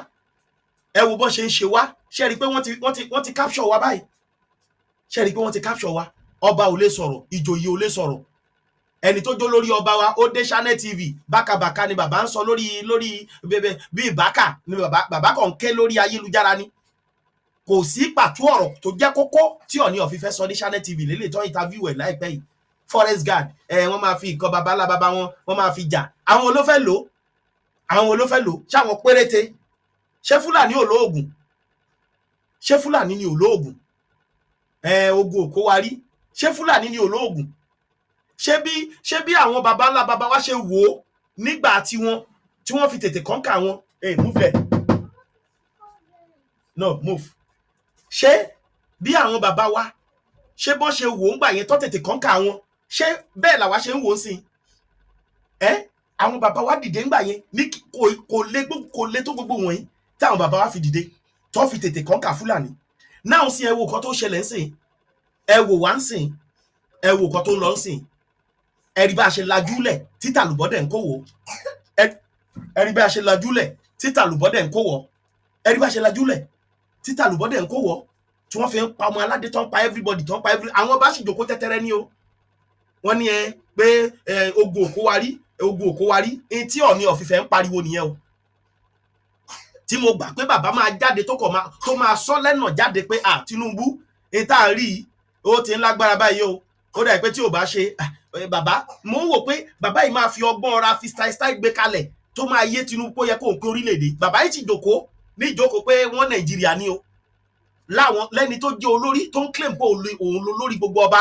ẹ wo bọ́ ṣe ń ṣe wá, ṣe rí pé wọ́n ti capture wa báyìí, ṣe rí pé wọ́n ti capture wa. Ọba ò lè sọ̀rọ̀, ìjòyè ò lè sọ̀rọ̀, ẹni tó jó lórí ọba wa ó dé Channel TV, bákàbàkà ni bàbá ń sọ lórí bí ìbákà ni bàbá kan ń ké lórí ayélujára ni. Kò sí pàtó ọ̀rọ̀ tó jẹ́ kókó tí Ọọ̀ni of Ifẹ̀ sọ ní Channel TV lélẹ̀ tó interview ẹ̀ láìpẹ́ yìí. Forest Guard wọ́n máa fi nǹkan babalá bàbá wọ́n máa fi jà, àwọn olófẹ́ lò, ṣáwọn péréte. Ṣé Fúlàní ò lóògùn? Ṣé Fúlàní ni ò lóògùn? Ogun òkó wa rí, ṣé Fúlàní ni ò lóògùn? Ṣé bí àwọn babalá bàbá wa ṣe wò ó nígbà tí wọ́n fi tètè kọ́ńkà wọn? Move there. No, move. Ṣé bí àwọn bàbá wa ṣé bọ́n ṣe wò ó ńgbà yẹn tó tètè kọ́ńkà wọn, ṣé bẹ́ẹ̀ làwa ṣe ń wò ó sí? Àwọn bàbá wa dìde ńgbà yẹn ní kò lé tó gbogbo wọ̀nyí tí àwọn bàbá wa fi dìde tó fi tètè kọ́ńkà Fúlàní. Náà sí ẹ wo nǹkan tó ṣẹlẹ̀ ń sìn, ẹ wò wá ń sìn, ẹ wò nǹkan tó ń lọ ń sìn, ẹ rí bá a ṣe lajúlẹ̀ títà lùbọ́dẹ̀ ń kówó, ẹ rí bá a ṣe lajúlẹ̀ títà lùbọ́dẹ̀ ń kówó, ẹ rí bá a ṣe lajúlẹ̀ títà lùbọ́dẹ̀ ń kówó, tí wọ́n fi ń pa ọmọ aládé tó ń pa everybody tó ń pa àwọn bá sì jòkó tẹ́tẹ́rẹ́ ní o. Wọ́n ní pé ogun òkó wa rí èyí tí Ọọ̀ni of Ifẹ̀ ń pariwo nìyẹn o. Tí mo gbà pé bàbá máa jáde tó máa sọ lẹ́nà jáde pé Tinubu èyí tá à ń rí ó ti ń lágbára báyìí o, ó dà pé tí ò bá ṣe bàbá, mo ń wò pé bàbá yìí máa fi ọgbọ́n ọ̀ra fi style gbé kalẹ̀ tó máa yé Tinubu kó yẹ kó ń pé orílẹ̀-èdè. Bàbá yìí ti jòkó ní ìjókòó pé wọ́n Nàìjíríà ni o, láwọn lẹ́ni tó jẹ́ olórí tó ń claim pé òun lórí gbogbo ọba,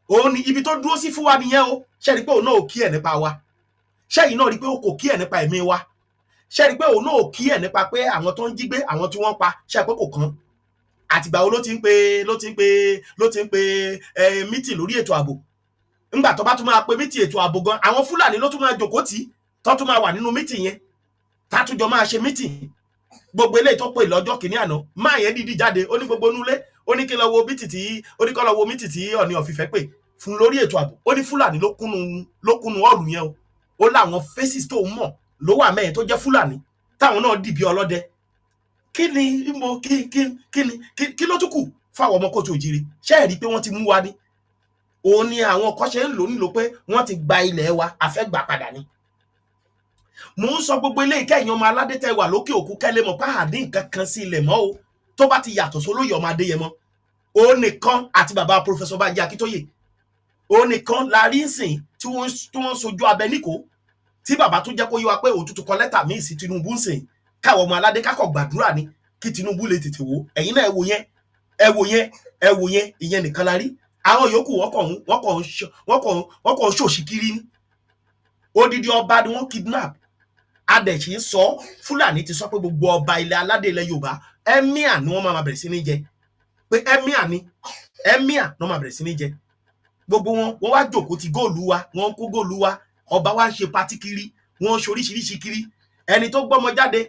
òun ni ibi tó dúró sí fún wa nìyẹn o. Ṣé rí pé òun náà ò kí ẹ̀ nípa wa? Ṣẹ́yìn náà rí pé ó kò kí ẹ̀ nípa ẹ̀mí wa? Ṣé rí pé òun náà ò kí ẹ̀ nípa pé àwọn tó ń jí gbé, àwọn tí wọ́n pa, ṣe pé kò kàn? Àtìgbà wo ló ti ń pe meeting lórí ètò ààbò? Ńgbà tó bá tún máa pe meeting ètò ààbò gan, àwọn Fúlàní ló tún máa jòkó tì tó tún máa wà nínú meeting yẹn, tátújọ máa ṣe meeting. Gbogbo eléyìí tó pè lọ́jọ́ kìíní àná, máa yẹn dìdí jáde, ó ní gbogbo nulẹ̀, ó ní kí lọ wo meeting tí Ọọ̀ni of Ifẹ̀ pè fún lórí ètò ààbò. Ó ní Fúlàní ló kúnnú ọ̀lù yẹn o. Ó láwọn faces tó mọ̀ ló wà mẹ́yìn tó jẹ́ Fúlàní táwọn náà dìbí ọlọ́dẹ. Kí ló tún kù fáwọn ọmọ kóòtù òjìrì? Ṣé ẹ rí pé wọ́n ti mú wa ní? Òun ni àwọn kan ṣe ń lò nílò pé wọ́n ti gba ilẹ̀ wa, àfẹ́gbà padà ni. Mo ń sọ gbogbo ilé ìkẹyìn ọmọ aládé tẹ́ wà lókè òkú kẹ́lẹ́ mọ̀ pé àdé nǹkan kan sí ilẹ̀ mọ́ o tó bá ti yàtọ̀ sólóyè ọmọ Adéyẹmọ. Òun nìkan àti bàbá Professor Banji Akíntóyè, òun nìkan la rí sìn tí wọ́n sojú abẹ níkò, tí bàbá tún jẹ́ kó yé wa pé òun tuntun kọ lẹ́tà míì sí Tinubu ń sìn, káwọn ọmọ aládé kákọ̀ gbàdúrà ni kí Tinubu lè tètè wò. Ẹ̀yin náà ẹ wò yẹn ìyẹn nìkan la rí. Àwọn yòókù wọ́n kàn ṣòṣì kiri ní. Odidi ọba ni wọ́n kidnap. Adẹ̀sí sọ Fúlàní ti sọ pé gbogbo ọba ilẹ̀ aládé ilẹ̀ Yorùbá emir ni wọ́n máa bẹ̀rẹ̀ sí ní jẹ, pé emir ni wọ́n máa bẹ̀rẹ̀ sí ní jẹ. Gbogbo wọn wá jòkó ti góòlù wa, wọ́n ń kó góòlù wa, ọba wa ń ṣe patí kiri, wọ́n ń ṣoríṣiríṣi kiri. Ẹni tó gbọ́mọ jáde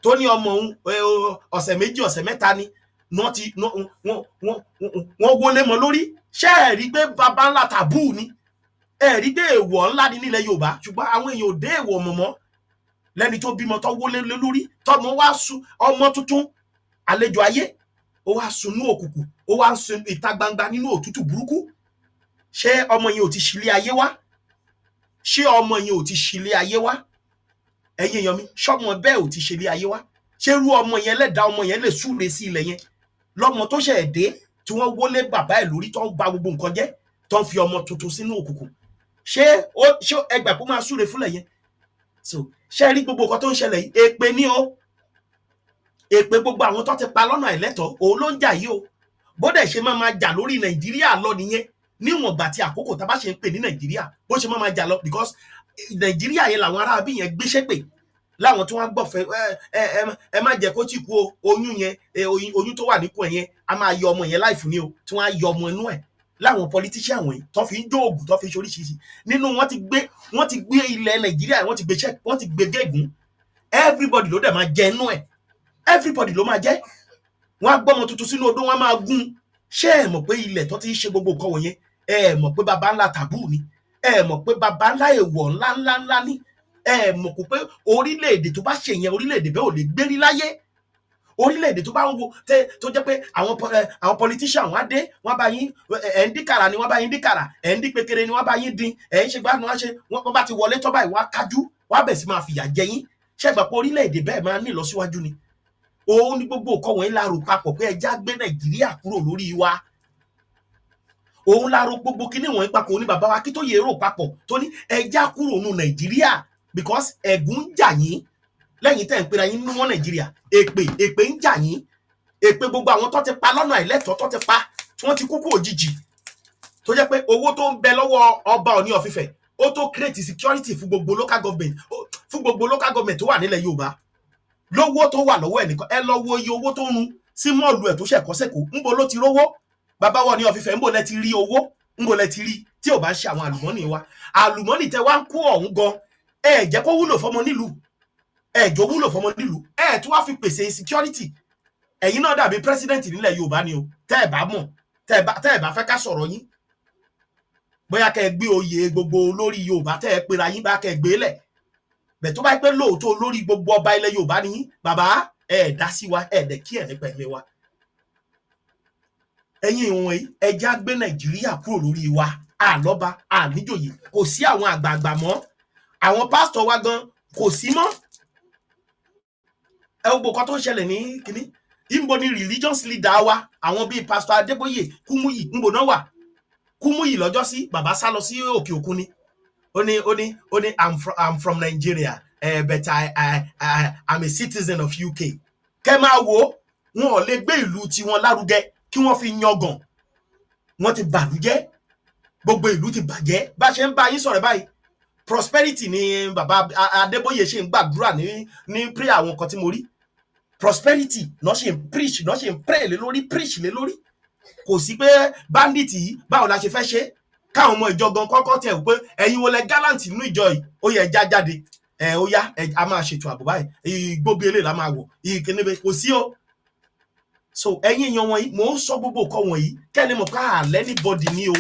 tó ní ọmọ òun ọ̀sẹ̀ méjì ọ̀sẹ̀ mẹ́ta ni wọ́n wọlé mọ́ lórí. Ṣé ẹ rí pé baba ńlá tàbú ni? Ẹ rí pé èèwọ̀ ńlá ni nílẹ̀ Yorùbá, ṣùgbọ́n àwọn èèyàn ò dé èèwọ̀ mọ̀mọ́. Lẹ́ni tó bímọ tó wọlé lórí, tọmọ wá sùn, ọmọ tuntun àlejò ayé, ó wá sùn ní òkùnkùn, ó wá sùn ìta gbangba nínú òtútù burúkú. ṣé ọmọ yẹn ò ti ṣílé ayé wá? ṣé ọmọ yẹn ò ti ṣílé ayé wá? ẹ̀yin èèyàn mi, ṣọmọ bẹ́ẹ̀ ò ti ṣílé ayé wá? ṣé irú ọmọ yẹn lẹ́dàá ọmọ yẹn lè súre sí ilẹ̀ yẹn lọ́mọ tó ṣẹ̀ dé tí wọ́n wọlé bàbá ẹ̀ lórí tó ń ba gbogbo nǹkan jẹ́ tó ń fi ọmọ tuntun sínú òkùnkùn? ṣé ẹgbà kó máa súre fúnlẹ̀ yẹn? so ṣé rí gbogbo nǹkan tó ń ṣẹlẹ̀ yìí èpè ní o, èpè gbogbo àwọn tó ti pa lọ́nà àìlẹ́tọ̀ọ́ òun ló ń jà yìí o. bó dẹ̀ ṣe máa jà lórí Nàìjíríà lọ nìyẹn níwọ̀n gbà tí àkókò tá a bá ṣe ń pè ní Nàìjíríà bó ṣe máa jà lọ, because Nàìjíríà yẹn làwọn ará bí yẹn gbéṣẹ́ pè láwọn tí wọ́n gbọ́fẹ́ ẹ má jẹ́ kó tí kú o, oyún yẹn oyún tó wà níkùn ẹ̀ yẹn a máa yọ ọmọ yẹn láìfún ni o, tí wọ́n á yọ ọmọ inú ẹ̀. láwọn politician wọ̀nyí tó fi ń jó oògùn tó fi ń ṣoríṣiríṣi nínú wọ́n ti gbé ilẹ̀ Nàìjíríà wọ́n ti gbé gégùn, everybody ló dẹ̀ máa jẹ inú ẹ̀, everybody ló máa jẹ. wọ́n á gbọ́mọ tuntun sínú odó, wọ́n á máa gún. ṣé ẹ mọ̀ pé ilẹ̀ tó ti ń ṣe gbogbo nǹkan wọ̀nyẹn ẹ mọ̀ pé baba ńlá tàbú ni, ẹ mọ̀ pé baba ńlá èèwọ̀ ńlá ni, ẹ mọ̀ pé orílẹ̀-èdè tó bá ṣe yẹn orílẹ̀-èdè bẹ́ẹ̀ ò lè gbérí láyé. orílẹ̀-èdè tó bá ń wo tó jẹ́ pé àwọn politician wọ́n á dé wọ́n bá yín ẹ̀ ń díkàrà ni wọ́n bá yín díkàrà, ẹ̀ ń dín pékeré ni wọ́n bá yín dín, ẹ̀ ń ṣe gbádùn wọ́n bá ti wọlé tọ́ báyìí wọ́n á kájú wọ́n á bẹ̀ sí máa fìyà jẹ yín. ṣé gbà pé orílẹ̀-èdè bẹ́ẹ̀ máa ní ìlọsíwájú ni? òun ni gbogbo nǹkan wọ̀nyí la rò papọ̀ pé ẹja gbé Nàìjíríà kúrò lórí wa. òun la rò gbogbo kíní wọ̀nyí papọ̀, òun ni bàbá wa Akíntóyè rò papọ̀ tó ní ẹja kúrò nù Nàìjíríà because ẹ̀gún ń jà yín lẹ́yìn tẹ́ ń pera yín nínú wọn Nàìjíríà. èpè ń jà yín, èpè gbogbo àwọn tó ti pa lọ́nà àìlẹ́tọ̀ọ́ tó ti pa tí wọ́n ti kúkú òjijì, tó jẹ́ pé owó tó ń bẹ lọ́wọ́ ọba Ọọ̀ni of Ifẹ̀ ó tó create security fún gbogbo local government tó wà nílẹ̀ Yorùbá. lówó tó wà lọ́wọ́ ẹ̀ nìkan ẹ lọ wo iye owó tó ń run sí mọ́ọ̀lù ẹ̀ tó ṣẹ̀kọ́ sẹ́kọ̀ọ́, ńbo ló ti rówó? bàbá wa Ọọ̀ni of Ifẹ̀ ńbo lẹ ti rí owó? ńbo lẹ ti rí tí ò bá ṣe àwọn àlùmọ́nì wa? àlùmọ́nì tẹ wá ń kó ọ̀hún gan ẹ jẹ́ kó wúlò fọmọ nílùú, ẹ jọ wúlò fọmọ nílùú, ẹ tún wá fi pèsè security. ẹ̀yin náà dàbí president nílẹ̀ Yorùbá ni o, tẹ́ ẹ bá mọ̀, tẹ́ ẹ bá fẹ́ ká sọ̀rọ̀ yín bóyá kẹ́ ẹ gbé oyè gbogbo olórí Yorùbá tẹ́ ẹ pera yín bá kẹ́ ẹ gbé lẹ̀. bẹ̀ tó bá pẹ́ lóòótọ́ olórí gbogbo ọba ilẹ̀ Yorùbá ni yín, bàbá ẹ dá sí wa, ẹ dẹ̀ kí ẹ̀ nípa ẹ̀mí wa. ẹ̀yin ìwọ̀n yìí ẹja gbé Nàìjíríà kúrò lórí wa, àlọ́ba àníjòyè, kò sí àwọn àgbààgbà mọ́, àwọn pásítọ̀ wa gan kò sí mọ́. ẹ gbogbo kan tó ń ṣẹlẹ̀ ní kínní ìmbo ni religious leader wa àwọn bíi pásítọ̀ Adébóyè Kúmúyì ńbo náà wà? Kúmúyì lọ́jọ́ sí bàbá sá lọ sí òkè òkun ni. ó ní I'm from Nigeria but I'm a citizen of UK. kẹ́ máa wo wọn ò lè gbé ìlú tiwọn lárugẹ kí wọ́n fi yangàn. wọ́n ti bàlújẹ́, gbogbo ìlú ti bàjẹ́. bá ṣe ń bá yín sọ̀rọ̀ báyìí prosperity ni bàbá Adébóyè ṣe ń gbàdúrà ní prayer àwọn kan tí mo rí. prosperity náà ṣe ń preach, náà ṣe ń pray lé lórí, preach lé lórí. kò sí pé bandit yìí báwo la ṣe fẹ́ ṣe káwọn ọmọ ìjọ gan kọ́kọ́ tẹ̀ pé ẹ̀yin wọlé gallant nínú ìjọ yìí ó yẹ já jáde ó yá a máa ṣètò ààbò báyìí gbogbo eléyìí la máa wọ̀ ìkíníbe kò sí o. so ẹ̀yin èèyàn wọ̀nyí mò ń sọ gbogbo nǹkan wọ̀nyí kẹ́ni mọ̀ ká àlẹ́ ní bọ́dì ní o.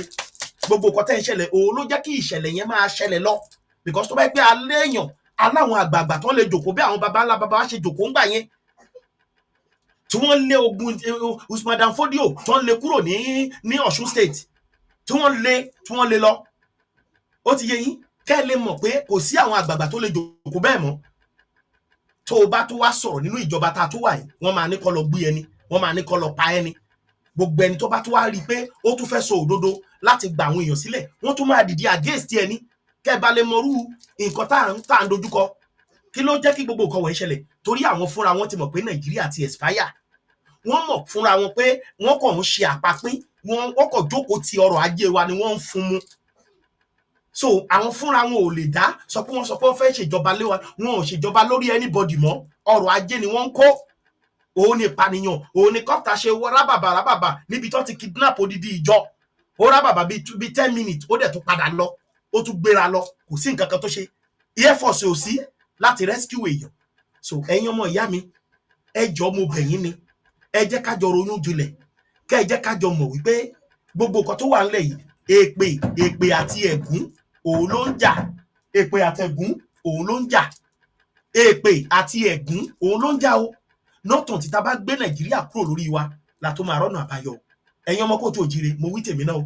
gbogbo nǹkan tẹ́ ń ṣẹlẹ̀ òun ló jẹ́ kí ìṣẹ̀lẹ̀ yẹn máa ṣẹlẹ̀ lọ, because tó bá yẹ pé alẹ́ èèyàn aláwọn àgbààgbà tó lè jòkó bí àwọn baba ńlá baba wa ṣe jòkó ńgbà yẹn tí wọ́n lé ogun Usman Dan Fodio tó ń lé kúrò ní Ọ̀ṣun state tí wọ́n lé lọ. ó ti yé yín kẹ́ ẹ lè mọ̀ pé kò sí àwọn àgbààgbà tó lè jòkó bẹ́ẹ̀ mọ́. tó o bá tó wá sọ̀rọ̀ nínú ìjọba tá a tó wà yìí wọ́n máa ní kó lọ gbé ẹni, wọ́n máa ní kó lọ pa ẹni. gbogbo ẹni tó bá tó wá rí i pé ó tún fẹ́ sọ òdodo láti gba àwọn èèyàn sílẹ̀ wọ́n tún máa dìde against ẹni. kẹ́ ẹ bá lè mọrú nǹkan tá à ń dojúkọ. kí ló jẹ́ kí gbogbo nǹkan wọ̀nyí ṣẹlẹ̀? torí àwọn fúnra wọn ti mọ̀ pé Nàìjíríà ti expire. wọ́n mọ̀ fúnra wọn pé wọ́n kàn ń ṣe àpapín, wọ́n kàn jókòó ti ọrọ̀ ajé wa ni wọ́n ń fún mu. so àwọn fúnra wọn ò lè dá sọ pé wọ́n fẹ́ ṣèjọba lé wa, wọn ò ṣèjọba lórí anybody mọ́, ọrọ̀ ajé ni wọ́n ń kó. òun ni ìpànìyàn, òun ni kọ́pútà ṣe rábàbà níbi tó ti kidnap odidi ìjọ. ó rábàbà bíi 10 minutes ó dẹ̀ tó padà lọ, ó tún gbéra lọ, kò sí nǹkan kan tó ṣe. Air Force ò sí láti rescue èèyàn. so ẹ̀yin ọmọ ìyá mi ẹ jọ̀ọ́ mo bẹ̀ yín ni ẹ jẹ́ ká jọ ronú jinlẹ̀, kẹ́ ẹ jẹ́ ká jọ mọ̀ wípé gbogbo nǹkan tó wà ńlẹ̀ yìí èpè àti ẹ̀gún òun ló ń jà. èpè àti ẹ̀gún òun ló ń jà. èpè àti ẹ̀gún òun ló ń jà o. nọ́tàn tí ta bá gbé Nàìjíríà kúrò lórí wa la tó máa rọ́nà àbáyọ. ẹ̀yin ọmọ Kóòtù Òjíire mo wí tèmi náà o.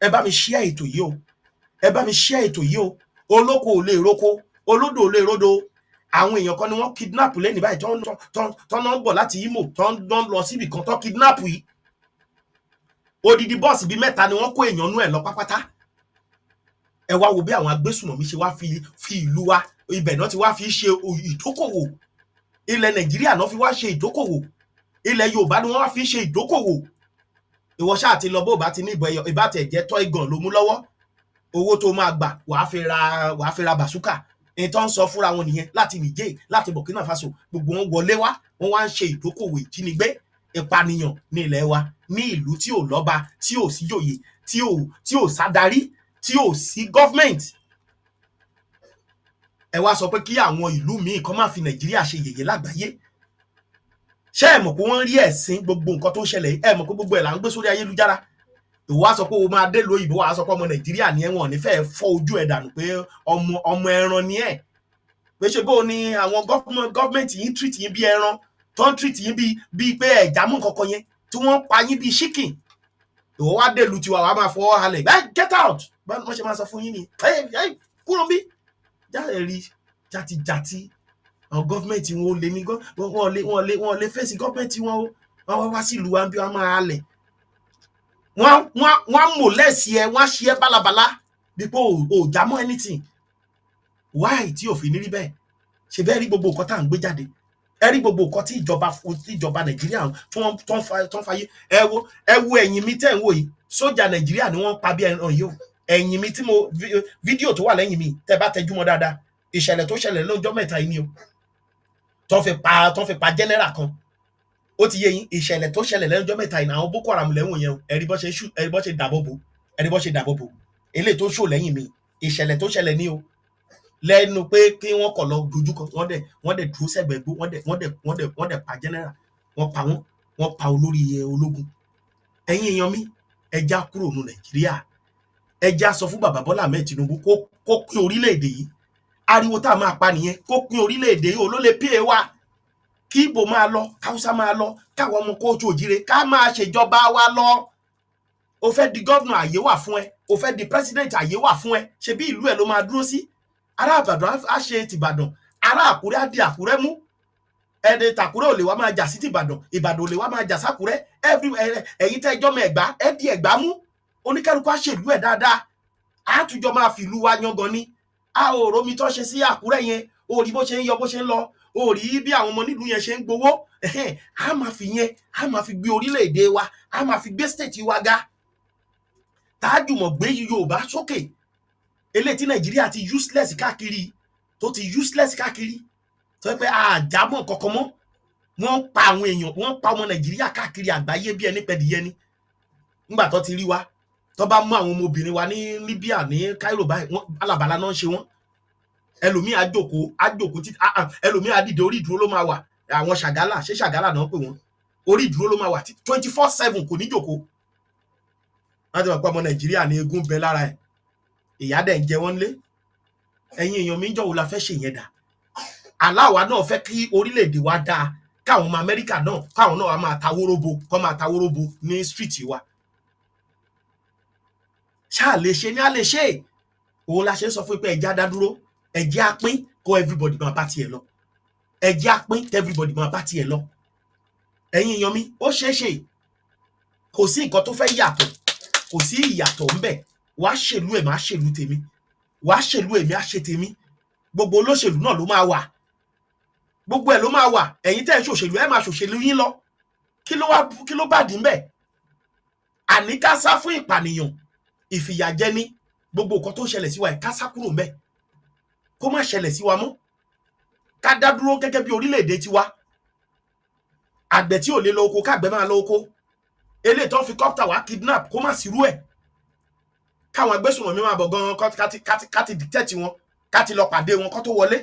ẹ bá mi share ètò yìí o, ẹ bá mi share ètò yìí o. Olóko ò lè roko, olódò ò lè rodo. Àwọn èèyàn kan ni wọ́n kidnap lẹ́ni báyìí tán náà ń bọ̀ láti Imo tán lọ síbì kan tán kidnap yìí. Odidi bọ́ọ̀sì bíi 3 ni wọ́n kó èèyàn nú ẹ̀ lọ pápátá. Ẹ wá wo bí àwọn agbésùnmọ̀mí ṣe wá fi ìlú wa, ibẹ̀ náà ti wá fi ṣe ìdókòwò. Ilẹ̀ Nàìjíríà náà fi wá ṣe ìdókòwò. Ilẹ̀ Yorùbá ni wọ́n wá fi ṣe ìdókòwò. Ìwọ ṣáà ti lọ bó bá ti ní ìbọn ẹyọ, ìbá tẹ̀ jẹ́ tọ́ ìgàn ló mú lọ́wọ́. Owó tó máa gbà wàá fi ra bàṣúkà. Èyí tó ń sọ fúnra wọn nìyẹn láti Niger, láti Burkina Faso. Gbogbo wọn wọlé wá, wọ́n wá ń ṣe ìdókòwò ìjínigbé, ìpànìyàn ní ilẹ̀ wa, ní ìlú tí ò lọ́ba, tí ò sí jòyè, tí ò sádarí, tí ò sí gọ́fmẹ̀ntì. Ẹ wá sọ pé kí àwọn ìlú míì kan máa fi Nàìjíríà ṣe yẹ̀yẹ́ lágbàáyé. Ṣé ẹ mọ̀ pé wọ́n rí ẹ̀sìn gbogbo nǹkan tó ń ṣẹlẹ̀? Ẹ mọ̀ pé gbogbo ẹ̀ là ń gbé sórí ayélujára. Ìwọ wá sọ pé o máa dé ìlú òyìnbó, wàá sọ pé ọmọ Nàìjíríà ni ẹ, wọn ò ní fẹ́ fọ́ ojú ẹ̀ dànù pé ọmọ ẹran ni ẹ. Pé ṣe bó ni àwọn gọ́fmẹ̀ntì yín treat yín bí ẹran, tó ń treat yín bíi pé ẹ̀já mú nǹkan yẹn, tí wọ́n pa yín bíi chicken. Ìwọ wá dé ìlú tiwa, wàá máa fọwọ́ halẹ̀, get out. Báwo ni wọ́n ṣe máa sọ fún yín ni? Kúrò bí jáde rí játijàti. Àwọn gọ́fmẹ̀ntì wọn ò lè ní wọ́n lè fèsì gọ́fmẹ̀ntì wọn o. Wọ́n wá sí ìlú wa bí wọ́n máa halẹ̀. Wọ́n mò lẹ́sì ẹ, wọ́n ṣe ẹ́ bálabàlá bí pé ò já mọ́ anything. Why tí ò fi ní rí bẹ́ẹ̀? Ṣe bẹ́ẹ̀ rí gbogbo nǹkan tá à ń gbé jáde. Ẹ rí gbogbo nǹkan tí ìjọba Nàìjíríà tó ń fayé. Ẹ wo ẹ̀yìn mi tẹ́ ń wò yìí. Sójà Nàìjíríà ni wọ́n pa bí ẹran yìí o. Ẹ̀yìn mi tí fídíò tó wà lẹ́yìn mi tẹ́ bá tẹjú mọ́ dáadáa. Ìṣẹ̀lẹ̀ tó ṣẹlẹ̀ lọ́jọ́ mẹ́ta yìí ni o. Tó fi pa general kan. Ó ti yé yín, ìṣẹ̀lẹ̀ tó ṣẹlẹ̀ lọ́jọ́ mẹ́ta yìí àwọn Boko Haram lẹ́wọ̀n yẹn o. Ẹ̀rí bọ́ ṣe dàbọ̀ bò. Eléyìí tó ṣò lẹ́yìn mi, ìṣẹ̀lẹ̀ tó ṣẹlẹ̀ ní o. Lẹ́nu pé kí wọ́n kọ̀ lọ dojú kan, wọ́n dẹ̀ dúró sẹ́gbẹ̀ẹ́ gbó, wọ́n dẹ̀ pa general, wọ́n pa olórí ológun. Ẹ̀yin èèyàn mi, ẹ já kúrò ní Nàìjíríà. Ẹ já sọ fún bàbá Bọ́lá Ahmed Tinubu kó pín orílẹ̀-èdè yìí. Ariwo tá a máa pa nìyẹn, kó pín orílẹ̀-èdè yìí, olólè pín wa. Kí Ìgbò máa lọ, káwúsá máa lọ, káwọn ọmọ kóòtù òjìrè ká máa ṣèjọba wa lọ. O fẹ́ di gọ́vnà, àyè wà fún ẹ. O fẹ́ di president, àyè wà fún ẹ. Ṣe bí ìlú ẹ ló máa dúró sí? Ará Ìbàdàn á ṣe tìbàdàn, ará Àkúrẹ́ á di Àkúrẹ́ mú. Ẹni tàkúrẹ́ ò lè wá máa jà sí tìbàdàn, Ìbàdàn ò lè wá máa jà sákúrẹ́. Ẹ̀yin tẹ́ ẹjọ́ mọ Ẹ̀gbá, ẹ di Ẹ̀gbá mú. Oníkálukú á ṣèlú ẹ̀ dáadáa. Á tùjọ máa fi ìlú wa yangan ni. A ò rómi tó ṣe sí Àkúrẹ́ yẹn, o rí bó ṣe ń yọ bó ṣe ń lọ, o rí bí àwọn ọmọ nílùú yẹn ṣe ń gbowó. A máa fi yẹn, a máa fi gbé orílẹ̀-èdè wa, a máa fi gbé state wa ga. Tájùmọ̀ gbé Yorùbá sókè. Eléyìí tí Nàìjíríà ti useless káàkiri, tó ti useless káàkiri, tó yẹ pé àjábọ̀ kankan mọ́. Wọ́n pa àwọn èèyàn, wọ́n pa ọmọ Nàìjíríà káàkiri àgbáyé bí ẹni pẹ́dìyẹ ni. Nígbà tó ti rí wa, tó bá mú àwọn ọmọbìnrin wa ní Libya, ní Cairo báyìí, bálabàla náà ń ṣe wọ́n. Ẹlòmíì á jókòó títí, ẹlòmíì á dìde, orí ìdúró ló máa wà. Àwọn Ṣàgálà, ṣé Ṣàgálà náà pè wọ́n? Orí ìdúró ló máa wà 24/7 kò ní jókòó. Láti mọ̀ pé ọmọ Nàìjíríà ní egun bẹ lára ẹ̀. Ìyà dẹ̀ ń jẹ wọ́n lé. Ẹ̀yin èèyàn mi, jọ̀wọ́ la fẹ́ ṣe yẹn dà. Aláwa náà fẹ́ kí orílẹ̀-èdè wa dáa. Káwọn ọmọ Amẹ́ríkà náà, káwọn náà máa ta wóróbo ní street wa. Ṣáà lè ṣe ní a lè ṣe. Òun la ṣe ń sọ fún pé ẹjẹ́ á dá dúró, ẹjẹ́ á pín kó everybody máa bá tiẹ̀ lọ. Ẹjẹ́ á pín kó everybody máa bá tiẹ̀ lọ. Ẹ̀yin èèyàn mi, ó ṣeé ṣe. Kò sí nǹkan tó fẹ́ yàtọ̀, kò sí ìyàtọ̀ ńbẹ̀. Wàá ṣèlú ẹ̀, máa ṣèlú tèmi. Wàá ṣèlú èmi, á ṣe tèmi. Gbogbo olóṣèlú náà ló máa wà. Gbogbo ẹ̀ ló máa wà. Ẹ̀yin tẹ́ ẹ ṣòṣèlú, ẹ máa ṣòṣèlú yín lọ. Kí ló bá dì ńbẹ̀? Àní ká sá fún ìpànìyàn, ìfìyàjẹni, gbogbo nǹkan tó ń ṣẹlẹ̀ sí wa ẹ̀ ká sá kúrò ńbẹ̀. Kó má ṣẹlẹ̀ sí wa mọ́. Ká dá dúró gẹ́gẹ́ bí orílẹ̀-èdè tiwa. Àgbẹ̀ tí ò lè lọ oko, káàgbẹ̀ máa lọ oko. Eléyìí tó ń fi kọ́pútà wá kidnap, kó má sí irú ẹ̀. Káwọn agbésùnmọ̀mí máa bọ̀ gan-an ká ti dictate wọn, ká ti lọ pàdé wọn kó tó wọlé.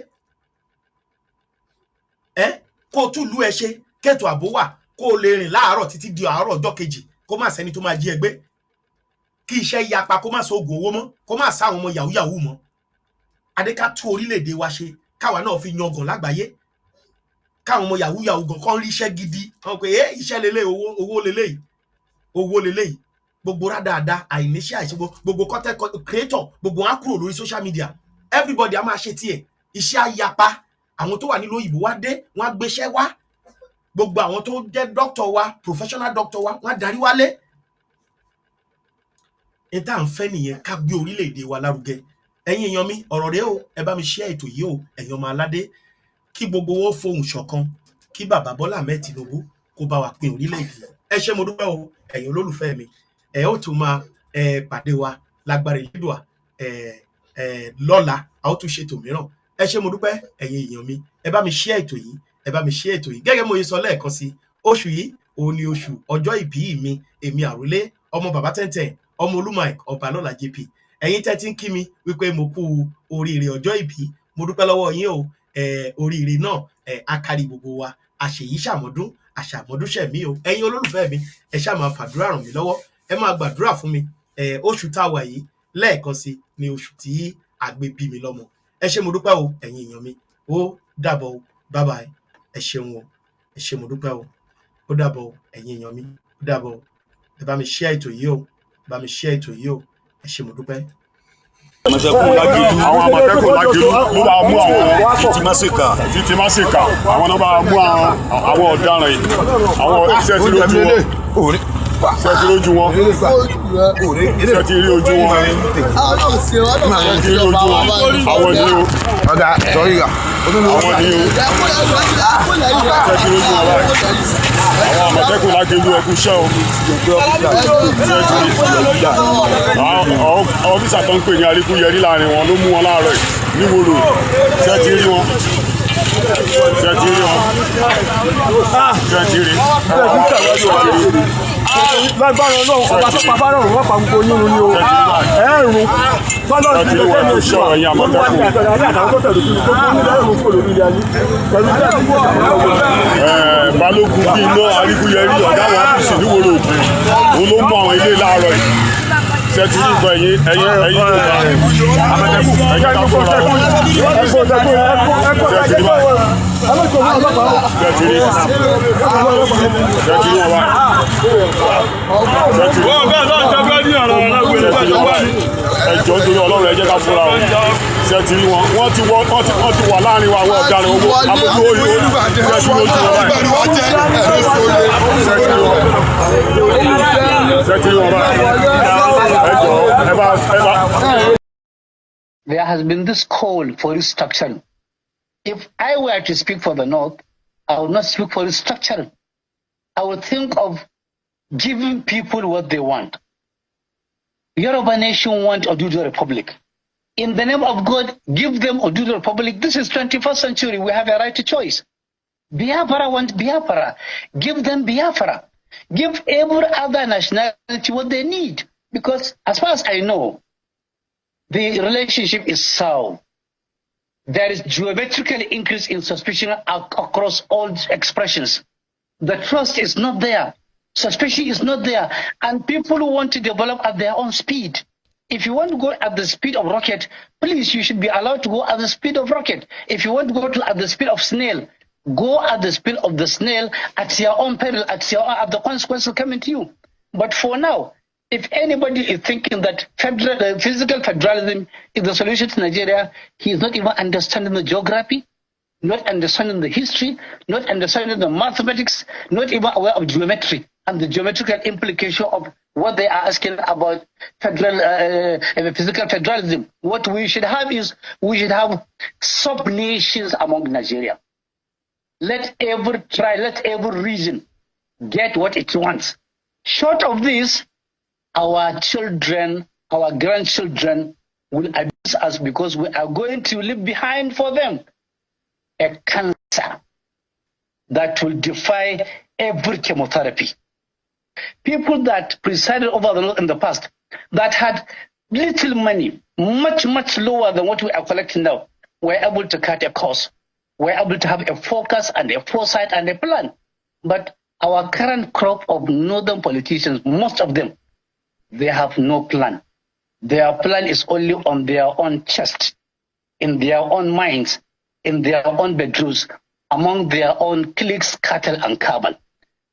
Kó tún lú ẹ ṣe, kẹ́tò ààbò wà, kó o lè rìn láàárọ̀ títí di àárọ̀ ọjọ́ kejì, kó má sẹ́ni tó máa jí ẹ gbé. Kí iṣẹ́ yapa, kó má sóògùn owó mọ́, kó má sáwọn ọmọ yahoo yahoo mọ́. Adé ká tún orílẹ̀-èdè wa ṣe, káwa náà fi yangàn lágbàáyé. Káwọn ọmọ yahoo yahoo gan kán rí iṣẹ́ gidi. Wọ́n pé iṣẹ́ lélẹ̀, owó lélẹ̀, owó lélẹ̀. gbogbo rádáadáa àìníṣẹ́ àìṣe gbogbo content creator gbogbo wọn á kúrò lórí social media everybody á máa ṣe tiẹ̀ iṣẹ́ àyapa àwọn tó wà nílùú òyìnbó wá dé wọn á gbéṣẹ́ wá gbogbo àwọn tó jẹ́ doctor wa professional doctor wa wọn á darí wálé ní tá à ń fẹ́ nìyẹn ká gbé orílẹ̀-èdè wa lárugẹ ẹ̀yin èèyàn mi ọ̀rọ̀ rẹ o ẹ bá mi share ètò yìí o ẹ̀yin ọmọ aládé kí gbogbo wọn fohùn ṣọ̀kan kí bàbá Bọ́lá Ahmed Tinubu kó bá wa pín orílẹ̀-èdè ẹ ṣé mo dúpẹ́ o ẹ̀yin olólùfẹ́ mi ẹ ó tún máa pàdé wa lágbára Elédùà lọ́la a ó tún ṣètò mìíràn ẹ ṣé mo dúpẹ́ ẹ̀yin èèyàn mi ẹ bá mi share ètò yìí ẹ bá mi share ètò yìí gẹ́gẹ́ mo yẹ sọ lẹ́ẹ̀kan sí oṣù yìí òun ni oṣù ọjọ́ ìbí mi èmi àrólé ọmọ bàbá tẹ́ntẹ́n ọmọ Olúmike Ọbalọ́lá JP ẹ̀yin tẹ́ ti ń kí mi wípé mo kú oríire ọjọ́ ìbí mo dúpẹ́ lọ́wọ́ yín o oríire náà akárí gbogbo wa àṣèyí ṣàmọ́dún àṣàmọ́dúnṣẹ̀mí o ẹ̀yin olólùfẹ́ mi ẹ ṣáà máa fàdúrà ràn mí lọ́wọ́ ẹ máa gbàdúrà fún mi oṣù tá a wà yìí lẹ́ẹ̀kan sí ni oṣù tí àgbé bí mi lọ́mọ ẹ ṣé mo dúpẹ́ o ẹ̀yin èèyàn mi ó dàbọ̀ o bye bye ẹ ṣeun o ẹ ṣé mo dúpẹ́ o ó dàbọ̀ o ẹ̀yin èèyàn mi ó dàbọ̀ o ẹ bá mi share ètò yìí o bá mi share ètò yìí o ẹ ṣé mo dúpẹ́. Àwọn Àmọ̀tẹ́kùn Lágẹ̀lú ló bá mú àwọn títí Másìkà àwọn náà bá mú àwọn ọ̀daràn yìí àwọn iṣẹ́ tí lójú wọn iṣẹ́ tí lójú wọn iṣẹ́ tí rí ojú wọn iṣẹ́ tí rí ojú wọn àwọn ni o ọ̀gá sọ̀rí rà àwọn ni o iṣẹ́ tí lójú wọn báyìí àwọn Àmọ̀tẹ́kùn Lágẹ̀lú ẹkú iṣẹ́ o ọ́fíìsà tó ń pè ní Aríkúyẹrí láàrin wọn ló mú wọn láàárọ̀ níwòrò iṣẹ́ tí rí wọn iṣẹ́ tí rí wọn iṣẹ́ tí rí lágbára Ọlọ́run ọba tó pa fárọ̀ wọ́n pa gbogbo yín ni o ẹ̀rùn fọlọ́ sí ilé tẹ́lẹ̀ sí wa olúwa ní àtàrí àtàwọn tó tẹ̀lé sí gbogbo nílẹ̀ ẹ̀rùn kò lórí ilé ayé pẹ̀lú Balógun bíi iná Aríkúyẹrí ọ̀gá àwọn ọ́fíìsì níwòrò òjò òun ló mú àwọn ilé láàárọ̀ yìí ṣe ti rí ìgbà ẹ̀yìn tó bá Àmọ̀tẹ́kùn ẹ̀yìn ká fúnra wọn ṣe ti rí báyìí ṣe ti rí wọn wá. Ẹjọ́ nítorí Ọlọ́run ẹ jẹ́ ká fúnra wọn ṣe ti rí wọn wọ́n ti wà láàrin wa àwọn ọ̀daràn owó àbójú orí ṣe ti rí ojú wọn báyìí ṣe ti rí wọn báyìí ẹjọ́ ẹ bá. There has been this call for restructuring. If I were to speak for the North, I would not speak for restructuring. I would think of giving people what they want. Yoruba nation want Oduduwa Republic. In the name of God, give them Oduduwa Republic. This is 21st century. We have a right to choice. Biafra want Biafra. Give them Biafra. Give every other nationality what they need. Because as far as I know, the relationship is sound. There is geometrical increase in suspicion across all expressions. The trust is not there. Suspicion is not there. And people who want to develop at their own speed. If you want to go at the speed of rocket, please, you should be allowed to go at the speed of rocket. If you want to go at the speed of snail, go at the speed of the snail at your own peril, at the consequences coming to you. But for now, if anybody is thinking that physical federalism is the solution to Nigeria, he is not even understanding the geography, not understanding the history, not understanding the mathematics, not even aware of geometry and the geometrical implication of what they are asking about physical federalism. What we should have is, we should have sub-nations among Nigeria. Let every tribe, let every region get what it wants. Short of this, our children, our grandchildren will abuse us because we are going to leave behind for them a cancer that will defy every chemotherapy. People that presided over the North in the past, that had little money, much, much lower than what we are collecting now, were able to cut a cost, were able to have a focus and a foresight and a plan. But our current crop of northern politicians, most of them, they have no plan. Their plan is only on their own chest, in their own minds, in their own bedrooms, among their own cliques, cattle, and cabal.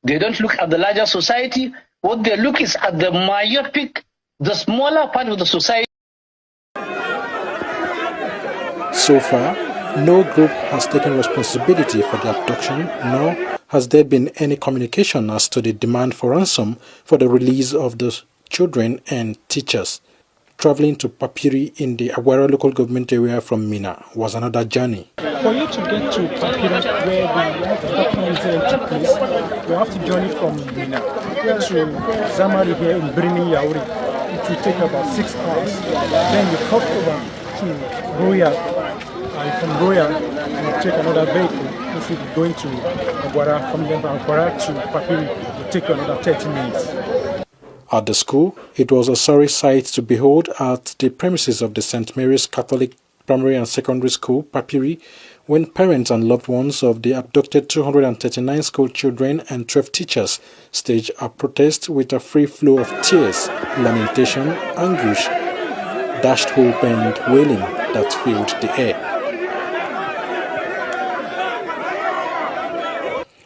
They don't look at the larger society. What they look is at the myopic, the smaller part of the society. So far, no group has taken responsibility for the abduction, nor has there been any communication as to the demand for ransom for the release of the children and teachers. Traveling to Papiri in the Aguera local government area from Mina was another journey. For you to get to Papiri, where the abduction incident took place, you have to journey from Mina to Zamari here in Birni Yauri. It will take about 6 hours. Then you cross over to Roya. From Roya, you take another vehicle. If you're going to Aguera, from Aguera to Papiri, it will take you another 30 minutes. At the school, it was a sorry sight to behold at the premises of the St. Mary's Catholic Primary and Secondary School, Papiri, when parents and loved ones of the abducted 239 school children and 12 teachers staged a protest with a free flow of tears, lamentation, anguish, dashed hope and wailing that filled the air.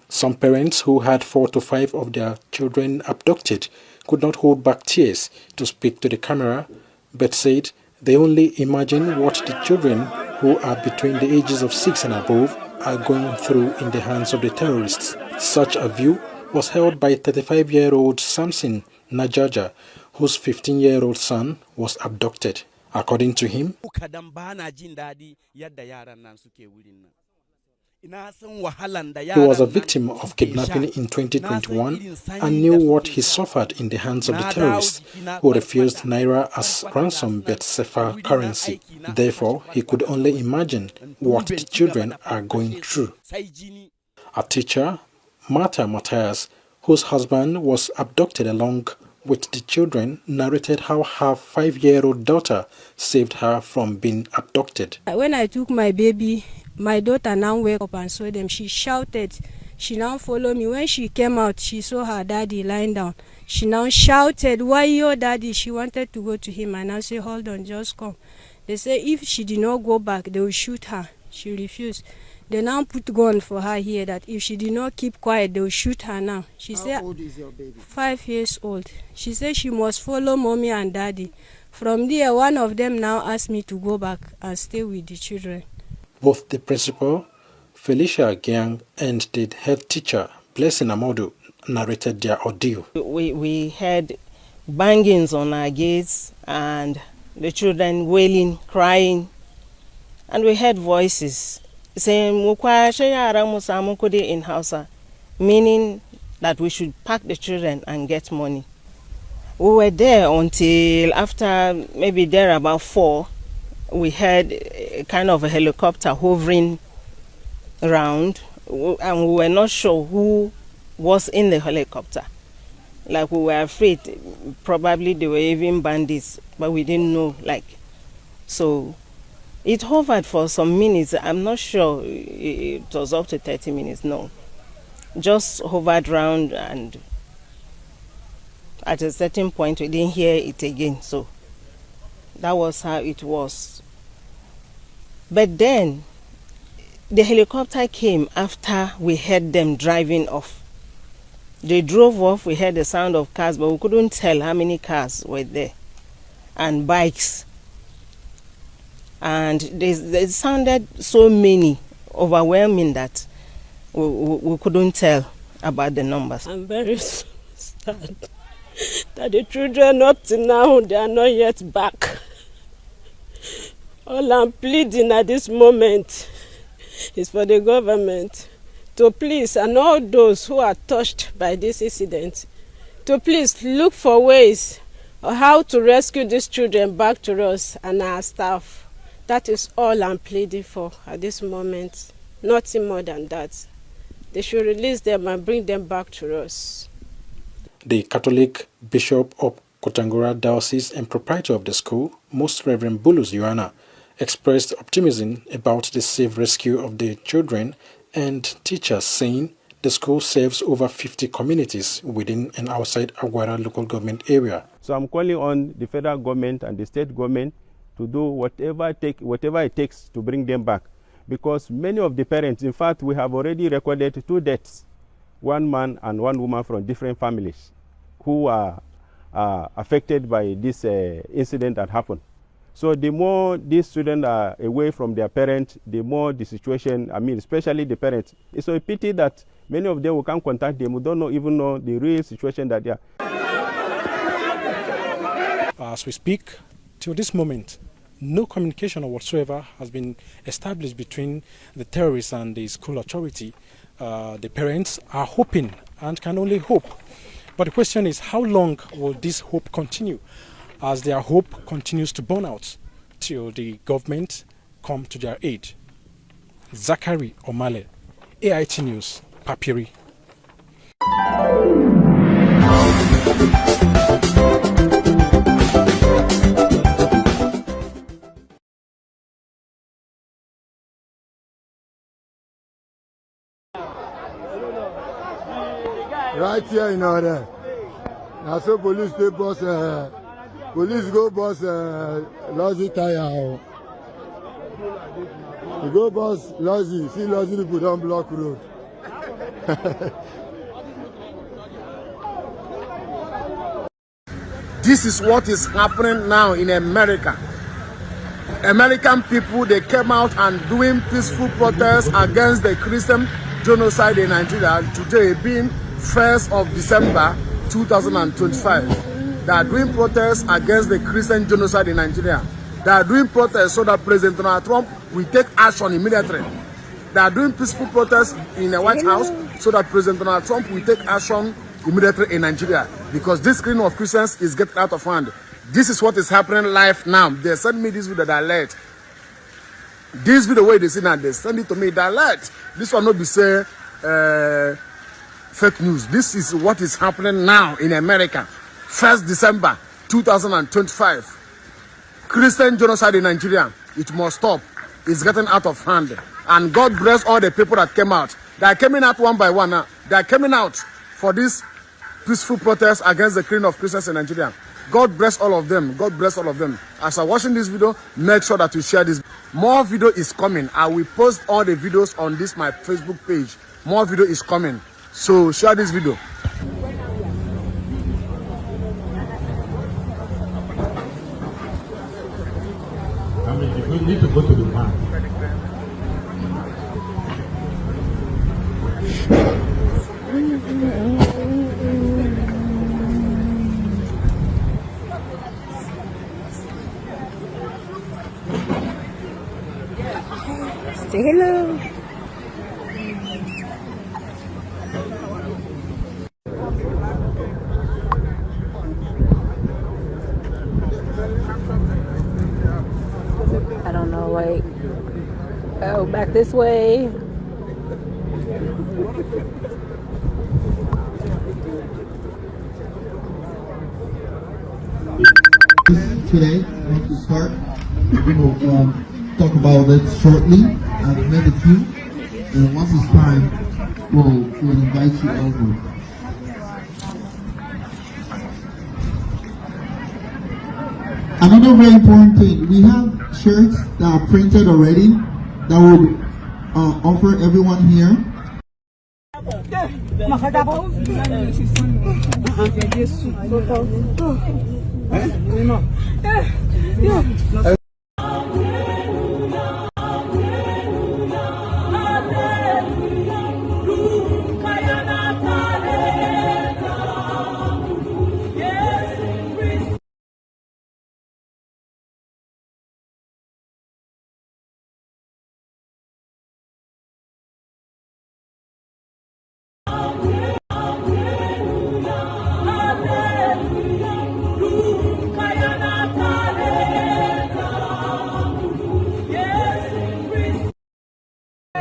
Some parents who had 4 to 5 of their children abducted could not hold back tears to speak to the camera, but said they only imagine what the children who are between the ages of 6 and above are going through in the hands of the terrorists. Such a view was held by 35-year-old Samson Najaja, whose 15-year-old son was abducted. According to him, he was a victim of kidnapping in 2021 and knew what he suffered in the hands of the terrorists who refused Naira as ransom but Sefa currency. Therefore, he could only imagine what the children are going through. A teacher, Martha Matthias, whose husband was abducted along with the children, narrated how her 5-year-old daughter saved her from being abducted. When I took my baby, my daughter now wake up and saw them. She shouted. She now followed me. When she came out, she saw her daddy lying down. She now shouted, "Why your daddy?" She wanted to go to him. And I said, "Hold on, just come." They say if she did not go back, they will shoot her. She refused. They now put gun for her here that if she did not keep quiet, they will shoot her now. She said, "How old is your baby?" 5 years old. She said she must follow mommy and daddy. From there, one of them now asked me to go back and stay with the children. Both the principal, Felicia Gyang, and the head teacher, Blessing Amodu, narrated their ordeal. We had bangings on our gates and the children wailing, crying, and we heard voices saying in Hausa, meaning that we should pack the children and get money. We were there until after maybe there about 4. We had a kind of a helicopter hovering around, and we were not sure who was in the helicopter. Like, we were afraid, probably they were even bandits, but we didn't know, like. So it hovered for some minutes. I'm not sure it was up to 30 minutes, no. Just hovered around, and at a certain point we didn't hear it again. So that was how it was. But then the helicopter came after we heard them driving off. They drove off, we heard the sound of cars, but we couldn't tell how many cars were there, and bikes. And they sounded so many, overwhelming, that we couldn't tell about the numbers. I'm very sad that the children up to now, they are not yet back. All I'm pleading at this moment is for the government to please, and all those who are touched by this incident, to please look for ways of how to rescue these children back to us and our staff. That is all I'm pleading for at this moment. Nothing more than that. They should release them and bring them back to us. The Catholic Bishop of Kotangora Diocese and proprietor of the school, Most Reverend Bulus Yohana, expressed optimism about the safe rescue of the children and teachers, saying the school serves over 50 communities within and outside Aguera local government area. So I'm calling on the federal government and the state government to do whatever it takes to bring them back. Because many of the parents, in fact, we have already recorded 2 deaths, 1 man and 1 woman from different families. who are affected by this incident that happened. So the more these students are away from their parents, the more the situation, I mean, especially the parents. It's a pity that many of them, we can't contact them. We don't even know the real situation that they are. As we speak, till this moment, no communication whatsoever has been established between the terrorists and the school authority. The parents are hoping and can only hope. But the question is, how long will this hope continue, as their hope continues to burn out till the government come to their aid? Zachary Omale, AIT News, Papiri. Right here in order. Now so police they boss police go boss Lozy tire. You go boss Lozy, see Lozy people don't block road. This is what is happening now in America. American people, they came out and doing peaceful protests against the Christian genocide in Nigeria today being 1st of December 2025. They are doing protests against the Christian genocide in Nigeria. They are doing protests so that President Donald Trump will take action immediately. They are doing peaceful protests in the White House so that President Donald Trump will take action immediately in Nigeria, because this killing of Christians is getting out of hand. This is what is happening live now. They send me this video that alert. This video where they see now, they send it to me that alert. This one not be say fake news. This is what is happening now in America. 1st December 2025. Christian genocide in Nigeria. It must stop. It's getting out of hand. And God bless all the people that came out. They are coming out one by one now. They are coming out for this peaceful protest against the killing of Christians in Nigeria. God bless all of them. God bless all of them. As I'm watching this video, make sure that you share this. More video is coming. I will post all the videos on this my Facebook page. More video is coming. So share this video. I mean, you need to go to the bank. Say hello. I don't know, wait. Oh, back this way. Today, I want to start. We will talk about it shortly. I've met a few, and once it's time, we'll invite you over. Another very important thing, we have shirts that are printed already that would offer everyone here.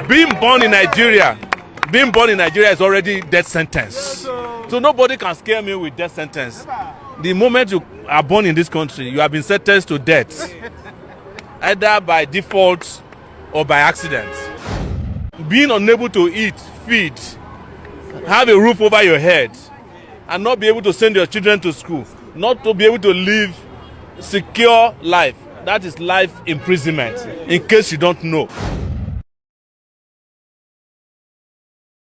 Being born in Nigeria is already death sentence. So nobody can scare me with death sentence. The moment you are born in this country, you have been sentenced to death, either by default or by accident. Being unable to eat, feed, have a roof over your head, and not be able to send your children to school, not to be able to live secure life, that is life imprisonment, in case you don't know.